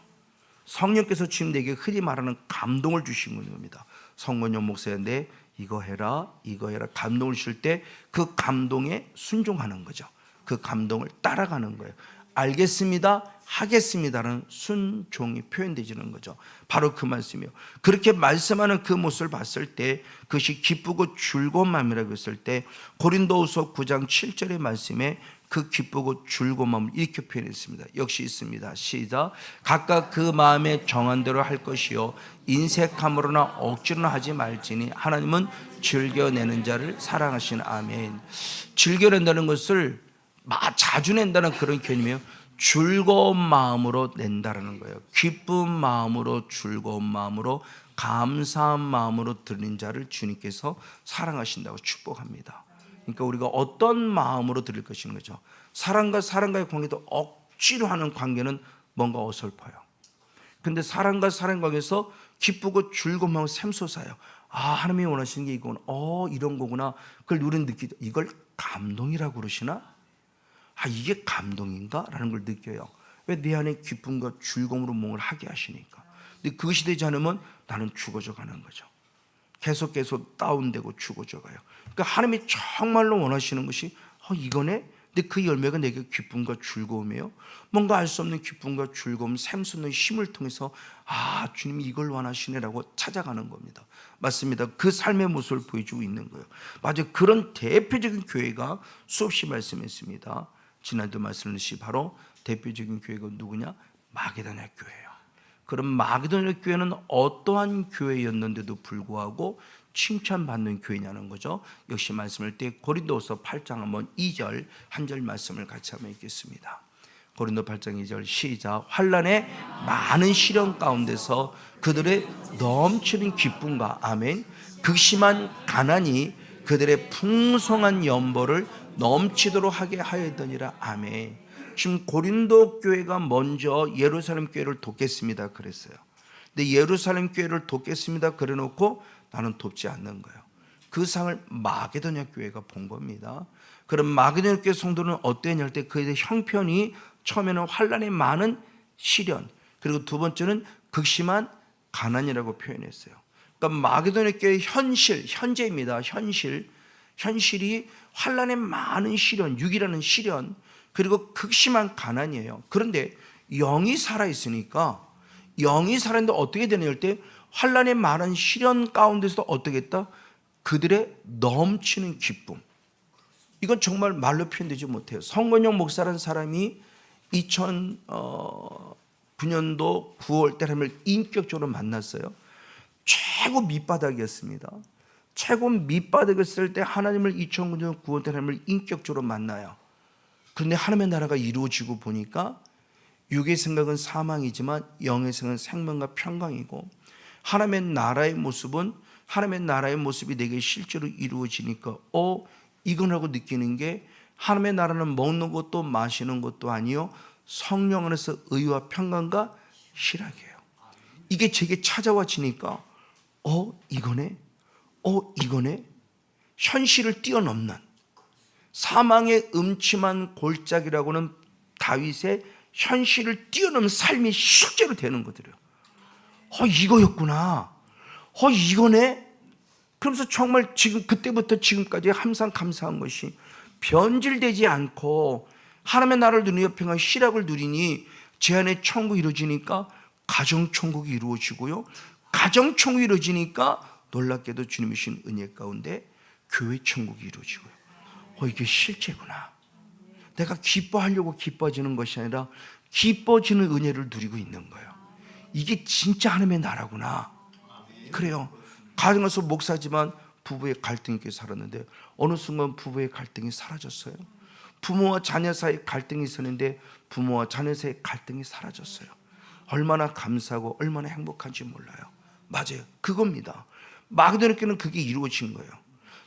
성령께서 지금 내게 흔히 말하는 감동을 주신 겁니다. 성건영 목사인데 이거 해라, 이거 해라. 감동을 주실 때 그 감동에 순종하는 거죠. 그 감동을 따라가는 거예요. 알겠습니다, 하겠습니다라는 순종이 표현되지는 거죠. 바로 그 말씀이요. 그렇게 말씀하는 그 모습을 봤을 때 그것이 기쁘고 즐거운 마음이라고 했을 때 고린도후서 9장 7절의 말씀에 그 기쁘고 즐거운 마음을 이렇게 표현했습니다. 역시 있습니다. 시작. 각각 그 마음에 정한 대로 할 것이요 인색함으로나 억지로나 하지 말지니 하나님은 즐겨내는 자를 사랑하시는. 아멘. 즐겨낸다는 것을 자주 낸다는 그런 개념이에요. 즐거운 마음으로 낸다라는 거예요. 기쁜 마음으로, 즐거운 마음으로, 감사한 마음으로 드리는 자를 주님께서 사랑하신다고 축복합니다. 그러니까 우리가 어떤 마음으로 드릴 것인 거죠. 사람과 사람과의 관계도 억지로 하는 관계는 뭔가 어설퍼요. 근데 사람과 사람 관계에서 기쁘고 즐거운 마음으로 샘솟아요. 아, 하나님이 원하시는 게 이건 이런 거구나. 그걸 우리는 느끼죠. 이걸 감동이라고 그러시나? 아, 이게 감동인가? 라는 걸 느껴요. 왜? 내 안에 기쁨과 즐거움으로 뭔가를 하게 하시니까. 근데 그것이 되지 않으면 나는 죽어져 가는 거죠. 계속 다운되고 죽어져 가요. 그러니까 하나님이 정말로 원하시는 것이 이거네? 근데 그 열매가 내게 기쁨과 즐거움이에요. 뭔가 알 수 없는 기쁨과 즐거움, 샘솟는 힘을 통해서 아, 주님이 이걸 원하시네라고 찾아가는 겁니다. 맞습니다. 그 삶의 모습을 보여주고 있는 거예요. 맞아요. 그런 대표적인 교회가 수없이 말씀했습니다. 지난주 말씀했듯이 바로 대표적인 교회가 누구냐? 마게도냐 교회예요. 그럼 마게도냐 교회는 어떠한 교회였는데도 불구하고 칭찬받는 교회냐는 거죠. 역시 말씀할 때 고린도서 8장 한번 2절 한 절 말씀을 같이 한번 읽겠습니다. 고린도 8장 2절 시작. 환난의 많은 시련 가운데서 그들의 넘치는 기쁨과 아멘 극심한 가난이 그들의 풍성한 연보를 넘치도록 하게 하였더니라. 아멘. 지금 고린도 교회가 먼저 예루살렘 교회를 돕겠습니다 그랬어요. 근데 예루살렘 교회를 돕겠습니다 그래 놓고 나는 돕지 않는 거예요. 그 상을 마게도냐 교회가 본 겁니다. 그럼 마게도냐 교회 성도는 어땠냐 할 때 그의 형편이 처음에는 환난이 많은 시련, 그리고 두 번째는 극심한 가난이라고 표현했어요. 그러니까 마게도냐 교회의 현재입니다. 현실이 환난의 많은 시련, 육이라는 시련, 그리고 극심한 가난이에요. 그런데 영이 살아있으니까 영이 살아있는데 어떻게 되냐 할 때 환난의 많은 시련 가운데서도 어떻게 했다? 그들의 넘치는 기쁨. 이건 정말 말로 표현되지 못해요. 성건영 목사라는 사람이 2009년도 9월 때 하나님을 인격적으로 만났어요. 최고 밑바닥이었습니다. 최고 밑바닥이었을 때 하나님을 2009년 9월 때 하나님을 인격적으로 만나요. 그런데 하나님의 나라가 이루어지고 보니까 육의 생각은 사망이지만 영의 생각은 생명과 평강이고 하나님의 나라의 모습이 내게 실제로 이루어지니까 이거라고 느끼는 게 하나님의 나라는 먹는 것도 마시는 것도 아니요 성령 안에서 의와 평강과 희락이에요. 이게 제게 찾아와지니까 이거네? 이거네? 현실을 뛰어넘는 사망의 음침한 골짜기라고는 다윗의 현실을 뛰어넘는 삶이 실제로 되는 거더래요. 이거였구나. 이거네? 그러면서 정말 지금 그때부터 지금까지 항상 감사한 것이 변질되지 않고 하나님의 나라를 누리며 평안 희락을 누리니 제 안에 천국이 이루어지니까 가정 천국이 이루어지고요. 가정 천국이 이루어지니까 놀랍게도 주님이 주신 은혜 가운데 교회 천국이 이루어지고요. 이게 실제구나. 내가 기뻐하려고 기뻐지는 것이 아니라 기뻐지는 은혜를 누리고 있는 거예요. 이게 진짜 하나님의 나라구나. 그래요. 가정에서 목사지만 부부의 갈등이 있게 살았는데 어느 순간 부부의 갈등이 사라졌어요. 부모와 자녀 사이에 갈등이 있었는데 부모와 자녀 사이에 갈등이 사라졌어요. 얼마나 감사하고 얼마나 행복한지 몰라요. 맞아요. 그겁니다. 마게도냐 교회는 그게 이루어진 거예요.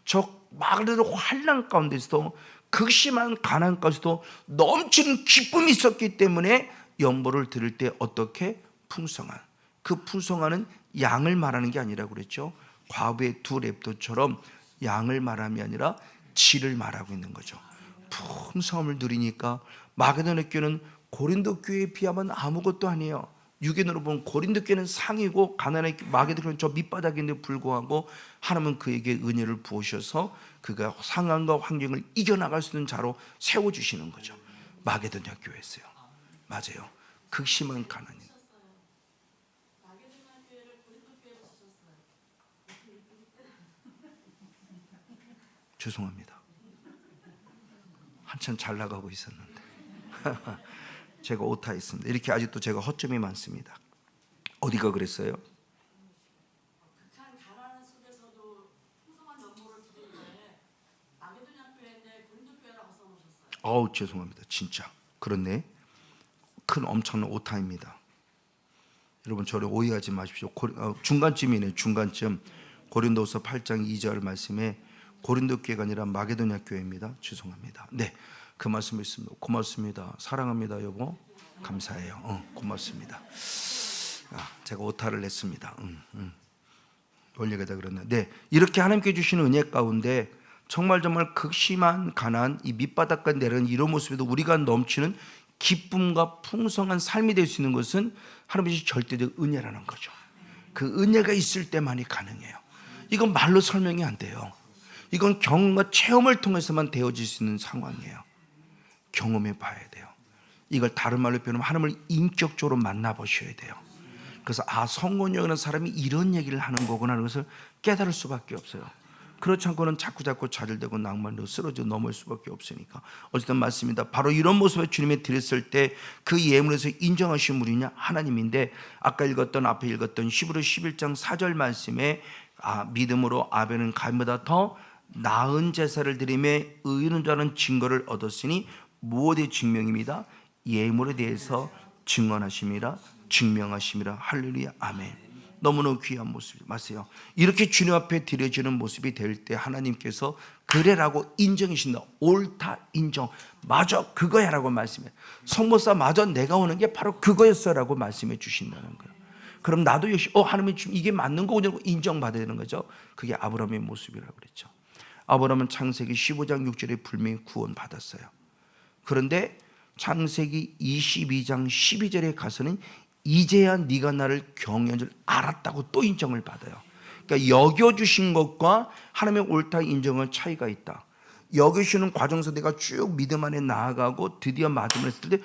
저 마게도냐 환난 가운데서도 극심한 가난 가운데서도 넘치는 기쁨이 있었기 때문에 연보를 드릴 때 어떻게 풍성한, 그 풍성한은 양을 말하는 게 아니라고 그랬죠. 과부의 두 랩도처럼 양을 말함이 아니라 질을 말하고 있는 거죠. 풍성함을 누리니까 마게도냐 교회는 고린도 교회에 비하면 아무것도 아니에요. 육인으로 보면 고린도 교회는 상이고 가나안의 마게도냐 교회는 저 밑바닥인데 불구하고 하나님은 그에게 은혜를 부으셔서 그가 상황과 환경을 이겨나갈 수 있는 자로 세워주시는 거죠. 마게도냐 교회였어요. 맞아요. 극심한 가난이. 죄송합니다. 한참 잘 나가고 있었는데 제가 오타했습니다. 이렇게 아직도 제가 허점이 많습니다. 어디가 그랬어요? 극한 가난 속에서도 풍성한 연보를 드리는데 마게도냐 교회인데 고린도 교회라고 써놓으셨어요. 죄송합니다. 진짜 그렇네. 큰 엄청난 오타입니다. 여러분 저를 오해하지 마십시오. 중간쯤이네. 중간쯤. 고린도서 8장 2절 말씀에 고린도 교회가 아니라 마게도냐 교회입니다. 죄송합니다. 네, 그 말씀을 있습니다. 고맙습니다. 사랑합니다, 여보. 감사해요. 고맙습니다. 제가 오타를 냈습니다. 원리가다 그랬네. 네, 이렇게 하나님께 주시는 은혜 가운데 정말 극심한 가난, 이 밑바닥까지 내려는 이런 모습에도 우리가 넘치는 기쁨과 풍성한 삶이 될 수 있는 것은 하나님의 절대적 은혜라는 거죠. 그 은혜가 있을 때만이 가능해요. 이건 말로 설명이 안 돼요. 이건 경험과 체험을 통해서만 되어질 수 있는 상황이에요. 경험해 봐야 돼요. 이걸 다른 말로 표현하면 하나님을 인격적으로 만나보셔야 돼요. 그래서 성곤이라는 사람이 이런 얘기를 하는 거구나 하는 것을 깨달을 수밖에 없어요. 그렇지 않고는 자꾸 좌절되고 낭만으로 쓰러져 넘을 수밖에 없으니까. 어쨌든 맞습니다. 바로 이런 모습을 주님에 드렸을 때 그 예물에서 인정하신 분이냐? 하나님인데, 아까 앞에 읽었던 히브리 11장 4절 말씀에 믿음으로 아벨은 가인보다 더 나은 제사를 드리매 의인인 자는 증거를 얻었으니 무엇의 증명입니다? 예물에 대해서 증언하심이라, 증명하심이라. 할렐루야, 아멘. 너무너무 귀한 모습이 맞아요. 이렇게 주님 앞에 드려지는 모습이 될 때 하나님께서 그래라고 인정하신다. 옳다, 인정. 맞아, 그거야 라고 말씀해. 성모사 맞아, 내가 오는 게 바로 그거였어 라고 말씀해 주신다는 거예요. 그럼 나도 역시 하나님이 지금 이게 맞는 거냐고 인정받아야 되는 거죠. 그게 아브라함의 모습이라고 그랬죠. 아브라함은 창세기 15장 6절에 분명히 구원 받았어요. 그런데 창세기 22장 12절에 가서는 이제야 네가 나를 경외한 줄 알았다고 또 인정을 받아요. 그러니까 여겨주신 것과 하나님의 옳다 인정은 차이가 있다. 여겨주시는 과정에서 내가 쭉 믿음 안에 나아가고 드디어 마음을 했을 때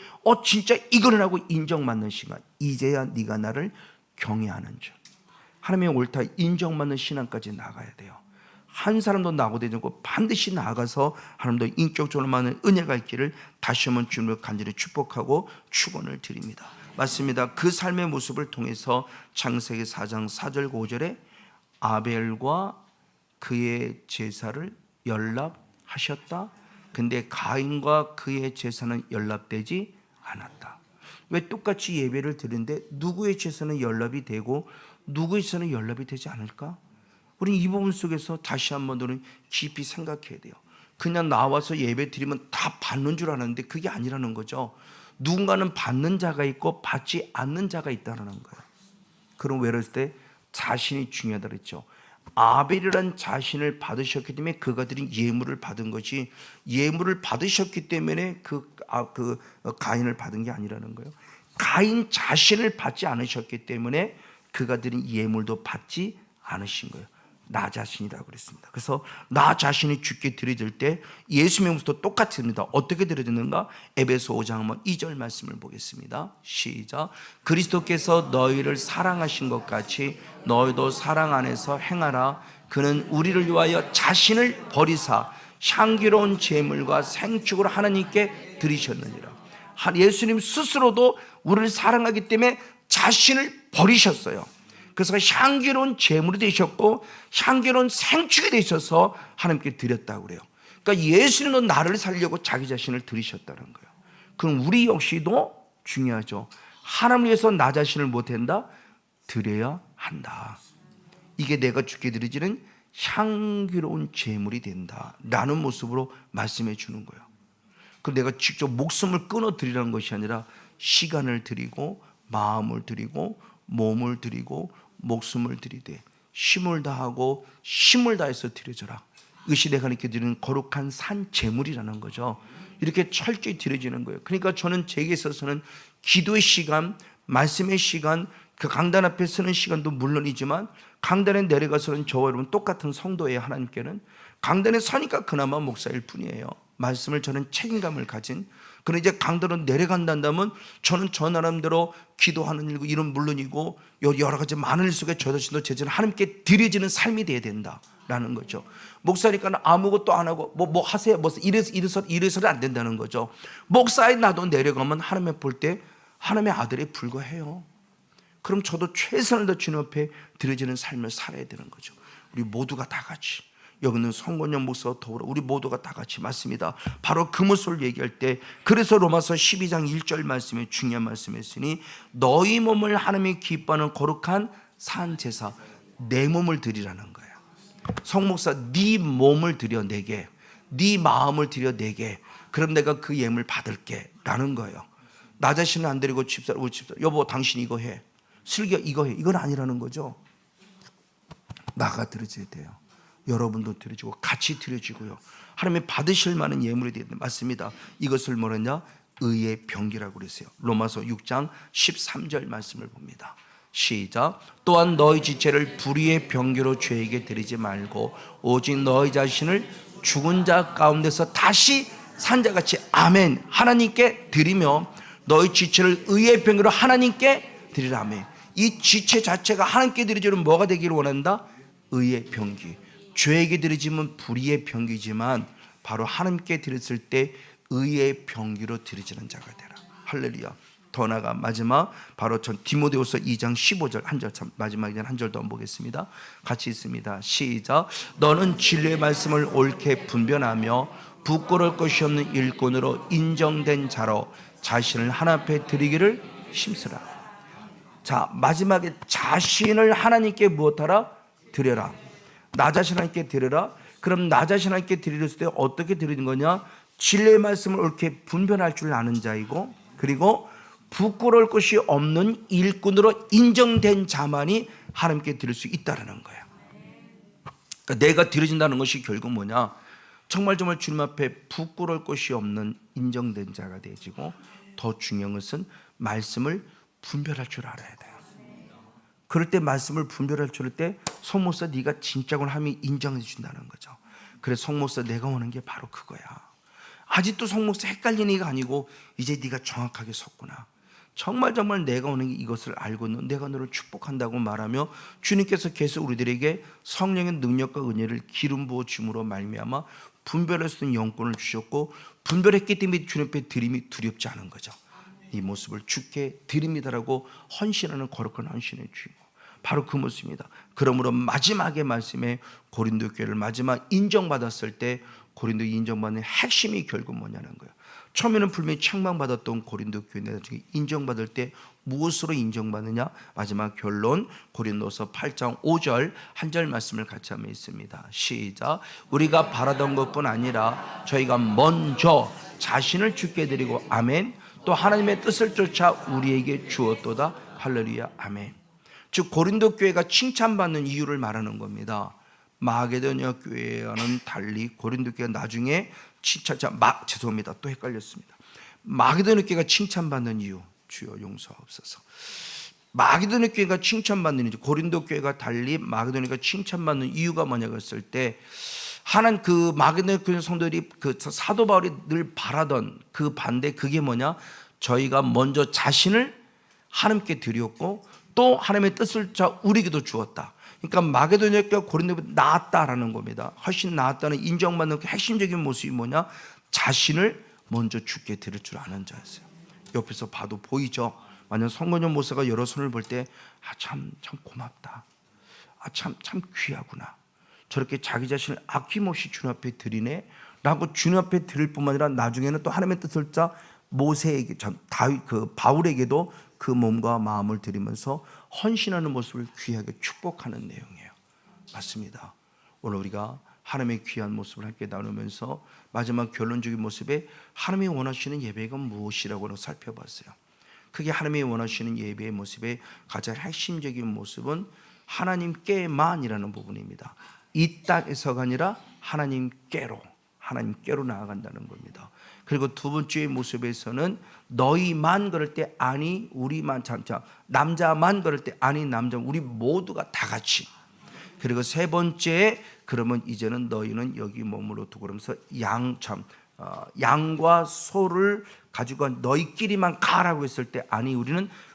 진짜 이거는 하고 인정받는 시간. 이제야 네가 나를 경외하는 줄. 하나님의 옳다 인정받는 신앙까지 나가야 돼요. 한 사람도 나고되지 않고 반드시 나아가서 하나님도 인격적으로 많은 은혜가 있기를 다시 한번 주님을 간절히 축복하고 축원을 드립니다. 맞습니다. 그 삶의 모습을 통해서 창세기 4장 4절 5절에 아벨과 그의 제사를 연락하셨다. 근데 가인과 그의 제사는 연락되지 않았다. 왜 똑같이 예배를 드리는데 누구의 제사는 연락이 되고 누구의 제사는 연락이 되지 않을까? 우리는 이 부분 속에서 다시 한번 우리는 깊이 생각해야 돼요. 그냥 나와서 예배 드리면 다 받는 줄 아는데 그게 아니라는 거죠. 누군가는 받는 자가 있고 받지 않는 자가 있다는 거예요. 그럼 왜 그랬을 때 자신이 중요하다 그랬죠. 아벨이란 자신을 받으셨기 때문에 그가 드린 예물을 받은 것이, 예물을 받으셨기 때문에 그 가인을 받은 게 아니라는 거예요. 가인 자신을 받지 않으셨기 때문에 그가 드린 예물도 받지 않으신 거예요. 나 자신이라고 그랬습니다. 그래서 나 자신이 주께 드려질 때 예수님부터 똑같습니다. 어떻게 드려지는가? 에베소 5장 2절 말씀을 보겠습니다. 시작. 그리스도께서 너희를 사랑하신 것 같이 너희도 사랑 안에서 행하라. 그는 우리를 위하여 자신을 버리사 향기로운 제물과 생축을 하나님께 드리셨느니라. 예수님 스스로도 우리를 사랑하기 때문에 자신을 버리셨어요. 그래서 향기로운 제물이 되셨고 향기로운 생축이 되셔서 하나님께 드렸다고 그래요. 그러니까 예수님도 나를 살려고 자기 자신을 드리셨다는 거예요. 그럼 우리 역시도 중요하죠. 하나님을 위해서 나 자신을 못한다? 드려야 한다. 이게 내가 주께 드리지는 향기로운 제물이 된다 라는 모습으로 말씀해 주는 거예요. 그 내가 직접 목숨을 끊어 드리라는 것이 아니라 시간을 드리고 마음을 드리고 몸을 드리고 목숨을 드리되 힘을 다하고 힘을 다해서 드려져라. 이것이 내가 이렇게 드리는 거룩한 산 제물이라는 거죠. 이렇게 철저히 드려지는 거예요. 그러니까 저는 제게 있어서는 기도의 시간, 말씀의 시간, 그 강단 앞에 서는 시간도 물론이지만 강단에 내려가서는 저와 여러분 똑같은 성도예요. 하나님께는 강단에 서니까 그나마 목사일 뿐이에요. 말씀을 저는 책임감을 가진. 그런데 이제 강단으로 내려간다면 저는 저 나름대로 기도하는 일, 이런 물론이고 여러 가지 많은 일 속에 저 자신도 제자는 하나님께 드려지는 삶이 돼야 된다라는 거죠. 목사니까 아무것도 안 하고 뭐 하세요. 뭐 이래서는 안 된다는 거죠. 목사에 나도 내려가면 하나님 볼 때 하나님의 아들에 불과해요. 그럼 저도 최선을 다 주님 앞에 드려지는 삶을 살아야 되는 거죠. 우리 모두가 다 같이, 여기 있는 성권영 목사와 더불어 우리 모두가 다 같이, 맞습니다. 바로 그 모습을 얘기할 때, 그래서 로마서 12장 1절 말씀에 중요한 말씀이었으니 너희 몸을 하나님이 기뻐하는 거룩한 산 제사, 내 몸을 드리라는 거예요. 성목사, 네 몸을 드려 내게, 네 마음을 드려 내게, 그럼 내가 그 예물 받을게 라는 거예요. 나 자신은 안 드리고 집사, 여보 당신 이거 해, 슬기야 이거 해, 이건 아니라는 거죠. 나가 드려져야 돼요. 여러분도 드려지고 같이 드려지고요. 하나님이 받으실 만한 예물이 되야 돼. 맞습니다. 이것을 뭐랬냐? 의의 병기라고 그랬어요. 로마서 6장 13절 말씀을 봅니다. 시작. 또한 너희 지체를 불의의 병기로 죄에게 드리지 말고 오직 너희 자신을 죽은 자 가운데서 다시 산 자같이, 아멘, 하나님께 드리며 너희 지체를 의의 병기로 하나님께 드리라. 아멘. 이 지체 자체가 하나님께 드리지는 뭐가 되기를 원한다? 의의 병기. 죄에게 드리지면 불의의 병기지만 바로 하나님께 드렸을 때 의의 병기로 드리지는 자가 되라. 할렐루야. 더 나아가 마지막 바로 전 디모데후서 2장 15절 한 절, 마지막에 한 절 더 보겠습니다. 같이 있습니다. 시작. 너는 진리의 말씀을 옳게 분별하며 부끄러울 것이 없는 일꾼으로 인정된 자로 자신을 하나님 앞에 드리기를 힘쓰라. 자, 마지막에 자신을 하나님께 무엇하라? 드려라. 나 자신 하나님께 드려라. 그럼 나 자신 하나님께 드렸을 때 어떻게 드리는 거냐? 진리의 말씀을 옳게 분별할 줄 아는 자이고, 그리고 부끄러울 것이 없는 일꾼으로 인정된 자만이 하나님께 드릴 수 있다는 거예요. 그러니까 내가 드려진다는 것이 결국 뭐냐? 정말 주님 앞에 부끄러울 것이 없는 인정된 자가 되어지고, 더 중요한 것은 말씀을 분별할 줄 알아야 돼요. 그럴 때 말씀을 분별할 줄 알 때 성목사 네가 진짜군 하면 인정해 준다는 거죠. 그래서 성목사 내가 원하는 게 바로 그거야. 아직도 성목사 헷갈리는 게 아니고 이제 네가 정확하게 섰구나. 정말 내가 원하는 게 이것을 알고 있는, 내가 너를 축복한다고 말하며 주님께서 계속 우리들에게 성령의 능력과 은혜를 기름 부어 줌으로 말미암아 분별할 수 있는 영권을 주셨고, 분별했기 때문에 주님 앞에 드림이 두렵지 않은 거죠. 이 모습을 주께 드립니다라고 헌신하는 거룩한 헌신의 주인공, 바로 그 모습입니다. 그러므로 마지막의 말씀에 고린도 교회를 마지막 인정받았을 때 고린도 인정받는 핵심이 결국 뭐냐는 거예요. 처음에는 분명히 책망받았던 고린도 교회 나중에 인정받을 때 무엇으로 인정받느냐? 마지막 결론 고린도서 8장 5절 한 절 말씀을 같이 하면 있습니다. 시작. 우리가 바라던 것뿐 아니라 저희가 먼저 자신을 주께 드리고, 아멘, 또 하나님의 뜻을 쫓아 우리에게 주었도다. 할렐루야. 아멘. 즉 고린도 교회가 칭찬받는 이유를 말하는 겁니다. 마게도냐 교회와는 달리 고린도 교회가 나중에 죄송합니다. 또 헷갈렸습니다. 마게도냐 교회가 칭찬받는 이유, 주여 용서하옵소서. 마게도냐 교회가 칭찬받는 이유, 고린도 교회가 달리 마게도냐가 칭찬받는 이유가 뭐냐고 했을 때, 하나님 그 마게도냐 교회 성도들이 그 사도 바울이 늘 바라던 그 반대, 그게 뭐냐? 저희가 먼저 자신을 하나님께 드렸고 또 하나님의 뜻을 우리에게도 주었다. 그러니까 마게도냐 교회가 고린도보다 나았다라는 겁니다. 훨씬 나았다는 인정받는 그 핵심적인 모습이 뭐냐? 자신을 먼저 주께 드릴 줄 아는 자였어요. 옆에서 봐도 보이죠? 만약 성건영 목사가 여러 손을 볼 때 참 고맙다, 참 귀하구나, 저렇게 자기 자신을 아낌없이 주님 앞에 드리네 라고 주님 앞에 드릴 뿐만 아니라 나중에는 또 하나님의 뜻을 모세에게, 다윗 그 바울에게도 그 몸과 마음을 드리면서 헌신하는 모습을 귀하게 축복하는 내용이에요. 맞습니다. 오늘 우리가 하나님의 귀한 모습을 함께 나누면서 마지막 결론적인 모습에 하나님이 원하시는 예배가 무엇이라고 살펴봤어요. 그게 하나님이 원하시는 예배의 모습의 가장 핵심적인 모습은 하나님께만이라는 부분입니다. 이 땅에서가 아니라 하나님께로 나아간다는 겁니다. 그리고 두 번째의 모습에서는 너희만 그럴 때 아니 우리만, 남자만 그럴 때 아니 남자, 우리 모두가 다 같이. 그리고 세 번째, 그러면 이제는 너희는 여기 머물러 두고, 그러면서 양과 소를 가지고 너희끼리만 가라고 했을 때 아니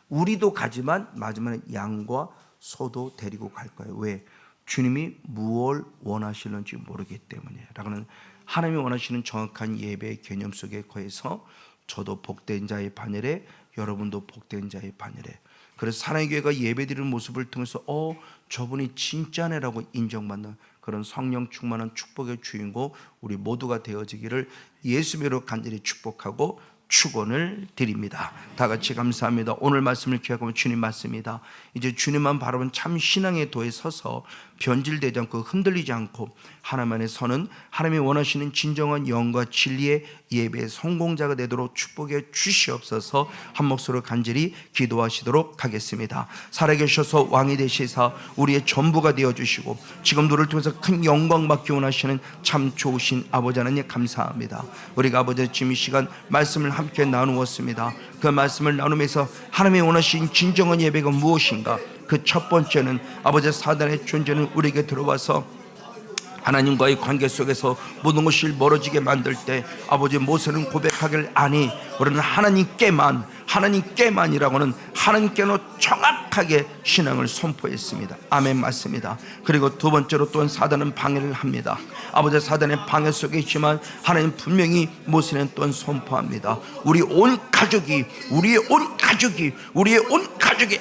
우리도 가지만 마지막에 양과 소도 데리고 갈 거예요. 왜? 주님이 무엇을 원하시는지 모르기 때문이에요. 라고는 하나님이 원하시는 정확한 예배의 개념 속에 거해서 저도 복된 자의 반열에, 여러분도 복된 자의 반열에. 그래서 사랑의 교회가 예배드리는 모습을 통해서 저분이 진짜네라고 인정받는 그런 성령 충만한 축복의 주인공 우리 모두가 되어지기를 예수님으로 간절히 축복하고 축원을 드립니다. 다 같이 감사합니다. 오늘 말씀을 기억하면 주님 말씀이다. 이제 주님만 바라본 참 신앙의 도에 서서 변질되지 않고 흔들리지 않고 하나님 안에 서는 하나님이 원하시는 진정한 영과 진리의 예배의 성공자가 되도록 축복해 주시옵소서. 한 목소리로 간절히 기도하시도록 하겠습니다. 살아계셔서 왕이 되시사 우리의 전부가 되어주시고 지금도 우리를 통해서 큰 영광 받기 원하시는 참 좋으신 아버지 하나님 감사합니다. 우리가 아버지 지금 이 시간 말씀을 함께 나누었습니다. 그 말씀을 나누면서 하나님이 원하신 진정한 예배가 무엇인가? 그 첫 번째는 아버지 사단의 존재는 우리에게 들어와서 하나님과의 관계 속에서 모든 것이 멀어지게 만들 때 아버지 모세는 고백하길 아니 우리는 하나님께만이라고는 하나님께로 정확하게 신앙을 선포했습니다. 아멘. 맞습니다. 그리고 두 번째로 또한 사단은 방해를 합니다. 아버지 사단의 방해 속에 있지만 하나님 분명히 모세는 또한 선포합니다. 우리의 온 가족이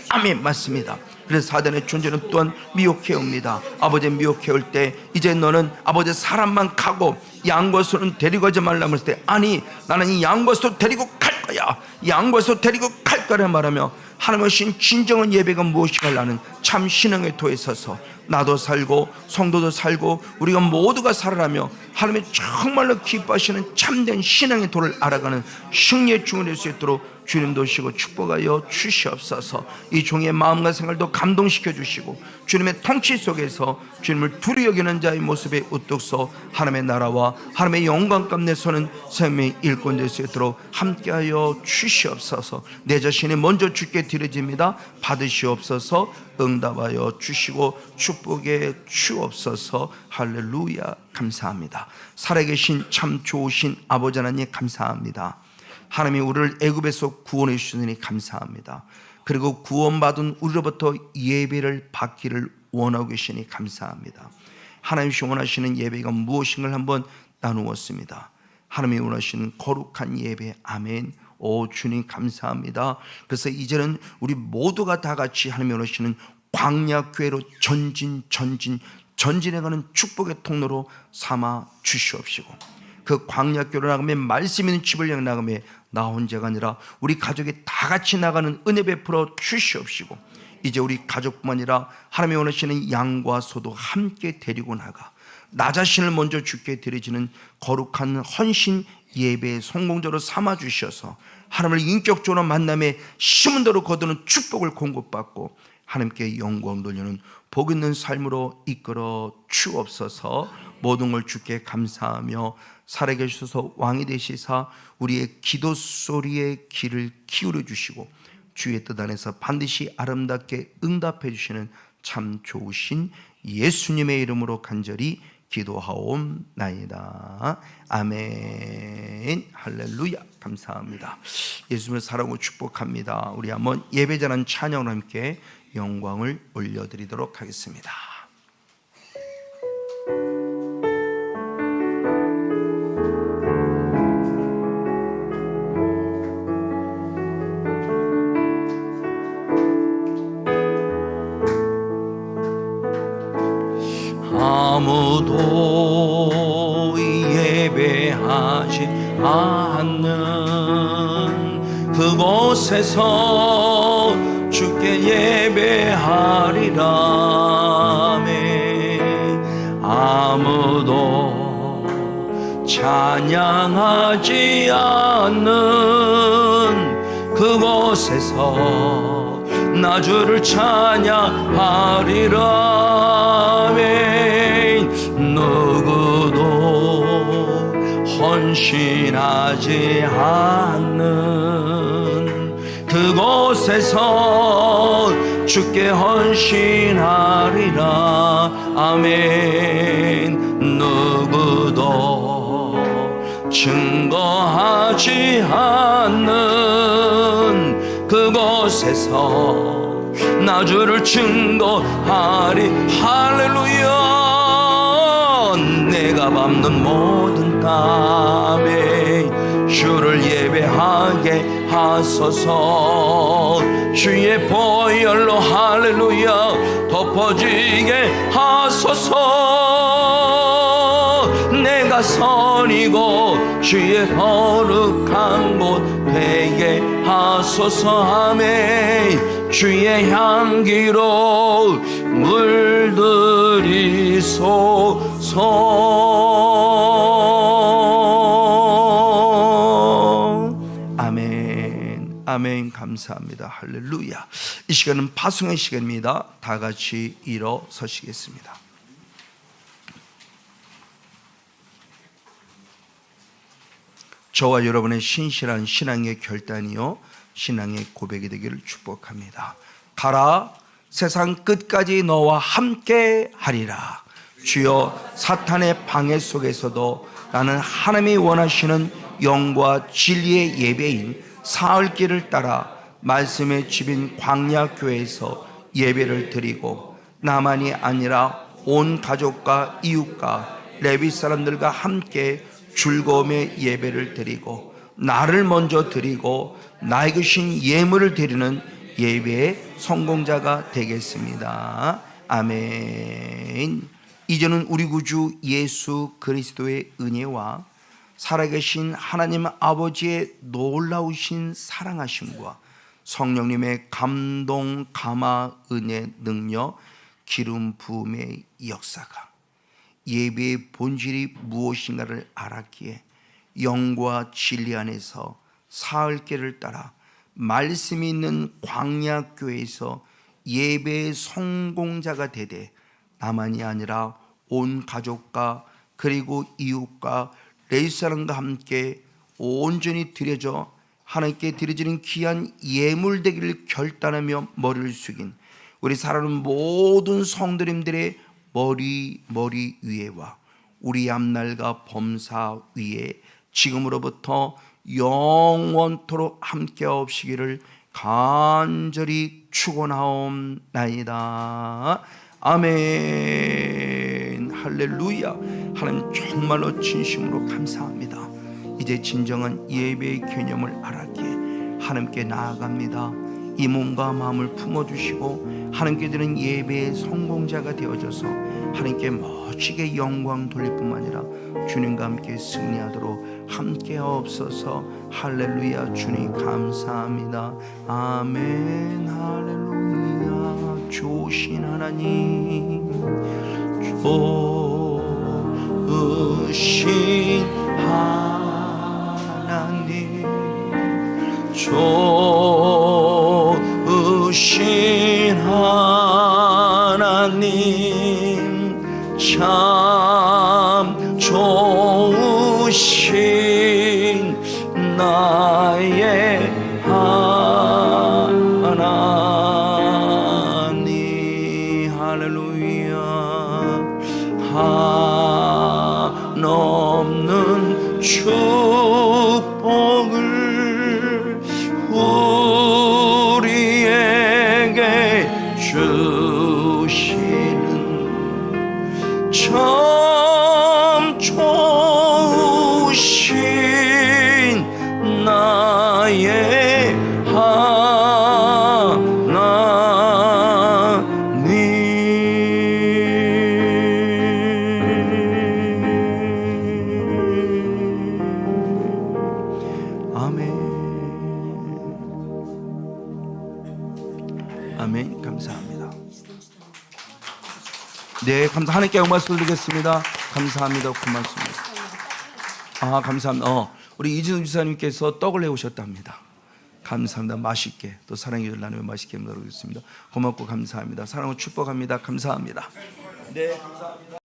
아멘. 맞습니다. 그래서 사단의 존재는 또한 미혹해 옵니다. 아버지 미혹해 올 때 이제 너는 아버지 사람만 가고 양과 소는 데리고 가지 말라고 했을 때 아니 나는 이 양과 소 데리고 갈 거야, 양과 소 데리고 갈 거라 말하며 하나님의 오신 진정한 예배가 무엇인가 나는 참 신앙의 도에 서서 나도 살고 성도도 살고 우리가 모두가 살아가며 하나님의 정말로 기뻐하시는 참된 신앙의 도를 알아가는 승리의 중을 낼 수 있도록 주님 도시고 축복하여 주시옵소서. 이 종의 마음과 생활도 감동시켜 주시고 주님의 통치 속에서 주님을 두루 여기는 자의 모습에 우뚝 서 하나님의 나라와 하나님의 영광 가운데 서는 생명의 일꾼 될 수 있도록 함께하여 주시옵소서. 내 자신이 먼저 주께 드려집니다. 받으시옵소서. 응답하여 주시고 축복해 주옵소서. 할렐루야. 감사합니다. 살아계신 참 좋으신 아버지 하나님 감사합니다. 하나님이 우리를 애굽에서 구원해 주시니 감사합니다. 그리고 구원받은 우리로부터 예배를 받기를 원하고 계시니 감사합니다. 하나님이 원하시는 예배가 무엇인가를 한번 나누었습니다. 하나님이 원하시는 거룩한 예배. 아멘. 오 주님 감사합니다. 그래서 이제는 우리 모두가 다 같이 하나님이 원하시는 광야교회로 전진해가는 축복의 통로로 삼아 주시옵시고 그 광야교회로 나가며 말씀 있는 집을 향해 나가며 나 혼자가 아니라 우리 가족이 다 같이 나가는 은혜 베풀어 주시옵시고 이제 우리 가족뿐만 아니라 하나님이 원하시는 양과 소도 함께 데리고 나가 나 자신을 먼저 주께 드려지는 거룩한 헌신 예배의 성공적으로 삼아 주셔서 하나님을 인격적으로 만남에 심은 대로 거두는 축복을 공급받고 하나님께 영광 돌리는 복 있는 삶으로 이끌어 주옵소서. 모든 걸 주께 감사하며 살아계셔서 왕이 되시사 우리의 기도 소리에 귀를 기울여 주시고 주의 뜻 안에서 반드시 아름답게 응답해 주시는 참 좋으신 예수님의 이름으로 간절히 기도하옵나이다. 아멘. 할렐루야. 감사합니다. 예수님을 사랑하고 축복합니다. 우리 한번 예배자는 찬양으로 함께 영광을 올려드리도록 하겠습니다. 아무도 예배하지 않는 그곳에서 주께 예배하리라매 아무도 찬양하지 않는 그곳에서 나 주를 찬양하리라매 누구도 헌신하지 않는 그곳에서 주께 헌신하리라. 아멘. 누구도 증거하지 않는 그곳에서 나 주를 증거하리. 할렐루야. 내가 밟는 모든 땀에 주를 예배하게 하소서. 주의 보혈로 할렐루야 덮어지게 하소서. 내가 선이고 주의 거룩한 곳 되게 하소서. 아멘. 주의 향기로 물들이소서. 아멘. 아멘. 감사합니다. 할렐루야. 이 시간은 파송의 시간입니다. 다 같이 일어서시겠습니다. 저와 여러분의 신실한 신앙의 결단이요 신앙의 고백이 되기를 축복합니다. 가라, 세상 끝까지 너와 함께 하리라. 주여, 사탄의 방해 속에서도 나는 하나님이 원하시는 영과 진리의 예배인 사흘길을 따라 말씀의 집인 광야교회에서 예배를 드리고 나만이 아니라 온 가족과 이웃과 레위 사람들과 함께 즐거움의 예배를 드리고 나를 먼저 드리고 나에게 주신 예물을 드리는 예배의 성공자가 되겠습니다. 아멘. 이제는 우리 구주 예수 그리스도의 은혜와 살아계신 하나님 아버지의 놀라우신 사랑하심과 성령님의 감동, 감화, 은혜, 능력, 기름 부음의 역사가 예배의 본질이 무엇인가를 알았기에 영과 진리 안에서 사흘길을 따라 말씀이 있는 광야교회에서 예배의 성공자가 되되 나만이 아니라 온 가족과 그리고 이웃과 레위 사람과 함께 온전히 드려져 하나님께 드려지는 귀한 예물 되기를 결단하며 머리를 숙인 우리 사랑하는 모든 성도님들의 머리 위에와 우리 앞날과 범사 위에 지금으로부터 영원토록 함께 없시기를 간절히 축원하옵나이다. 아멘. 할렐루야. 하나님 정말로 진심으로 감사합니다. 이제 진정한 예배의 개념을 알았기에 하나님께 나아갑니다. 이 몸과 마음을 품어주시고 하나님께 드리는 예배의 성공자가 되어져서 하나님께 멋지게 영광 돌릴 뿐만 아니라 주님과 함께 승리하도록 함께 하옵소서. 할렐루야. 주님 감사합니다. 아멘. 할렐루야. 좋으신 하나님, 좋으신 하나님, 좋으신 하나님, 참 좋으신 나의 하나님. 네, 감사. 하나님께 영광 드리겠습니다. 감사합니다. 고맙습니다. 아, 감사합니다. 우리 이진우 지사님께서 떡을 해오셨답니다. 감사합니다. 맛있게 또 사랑의 줄 나누며 맛있게 먹도록 하겠습니다. 고맙고 감사합니다. 사랑을 축복합니다. 감사합니다. 네, 감사합니다.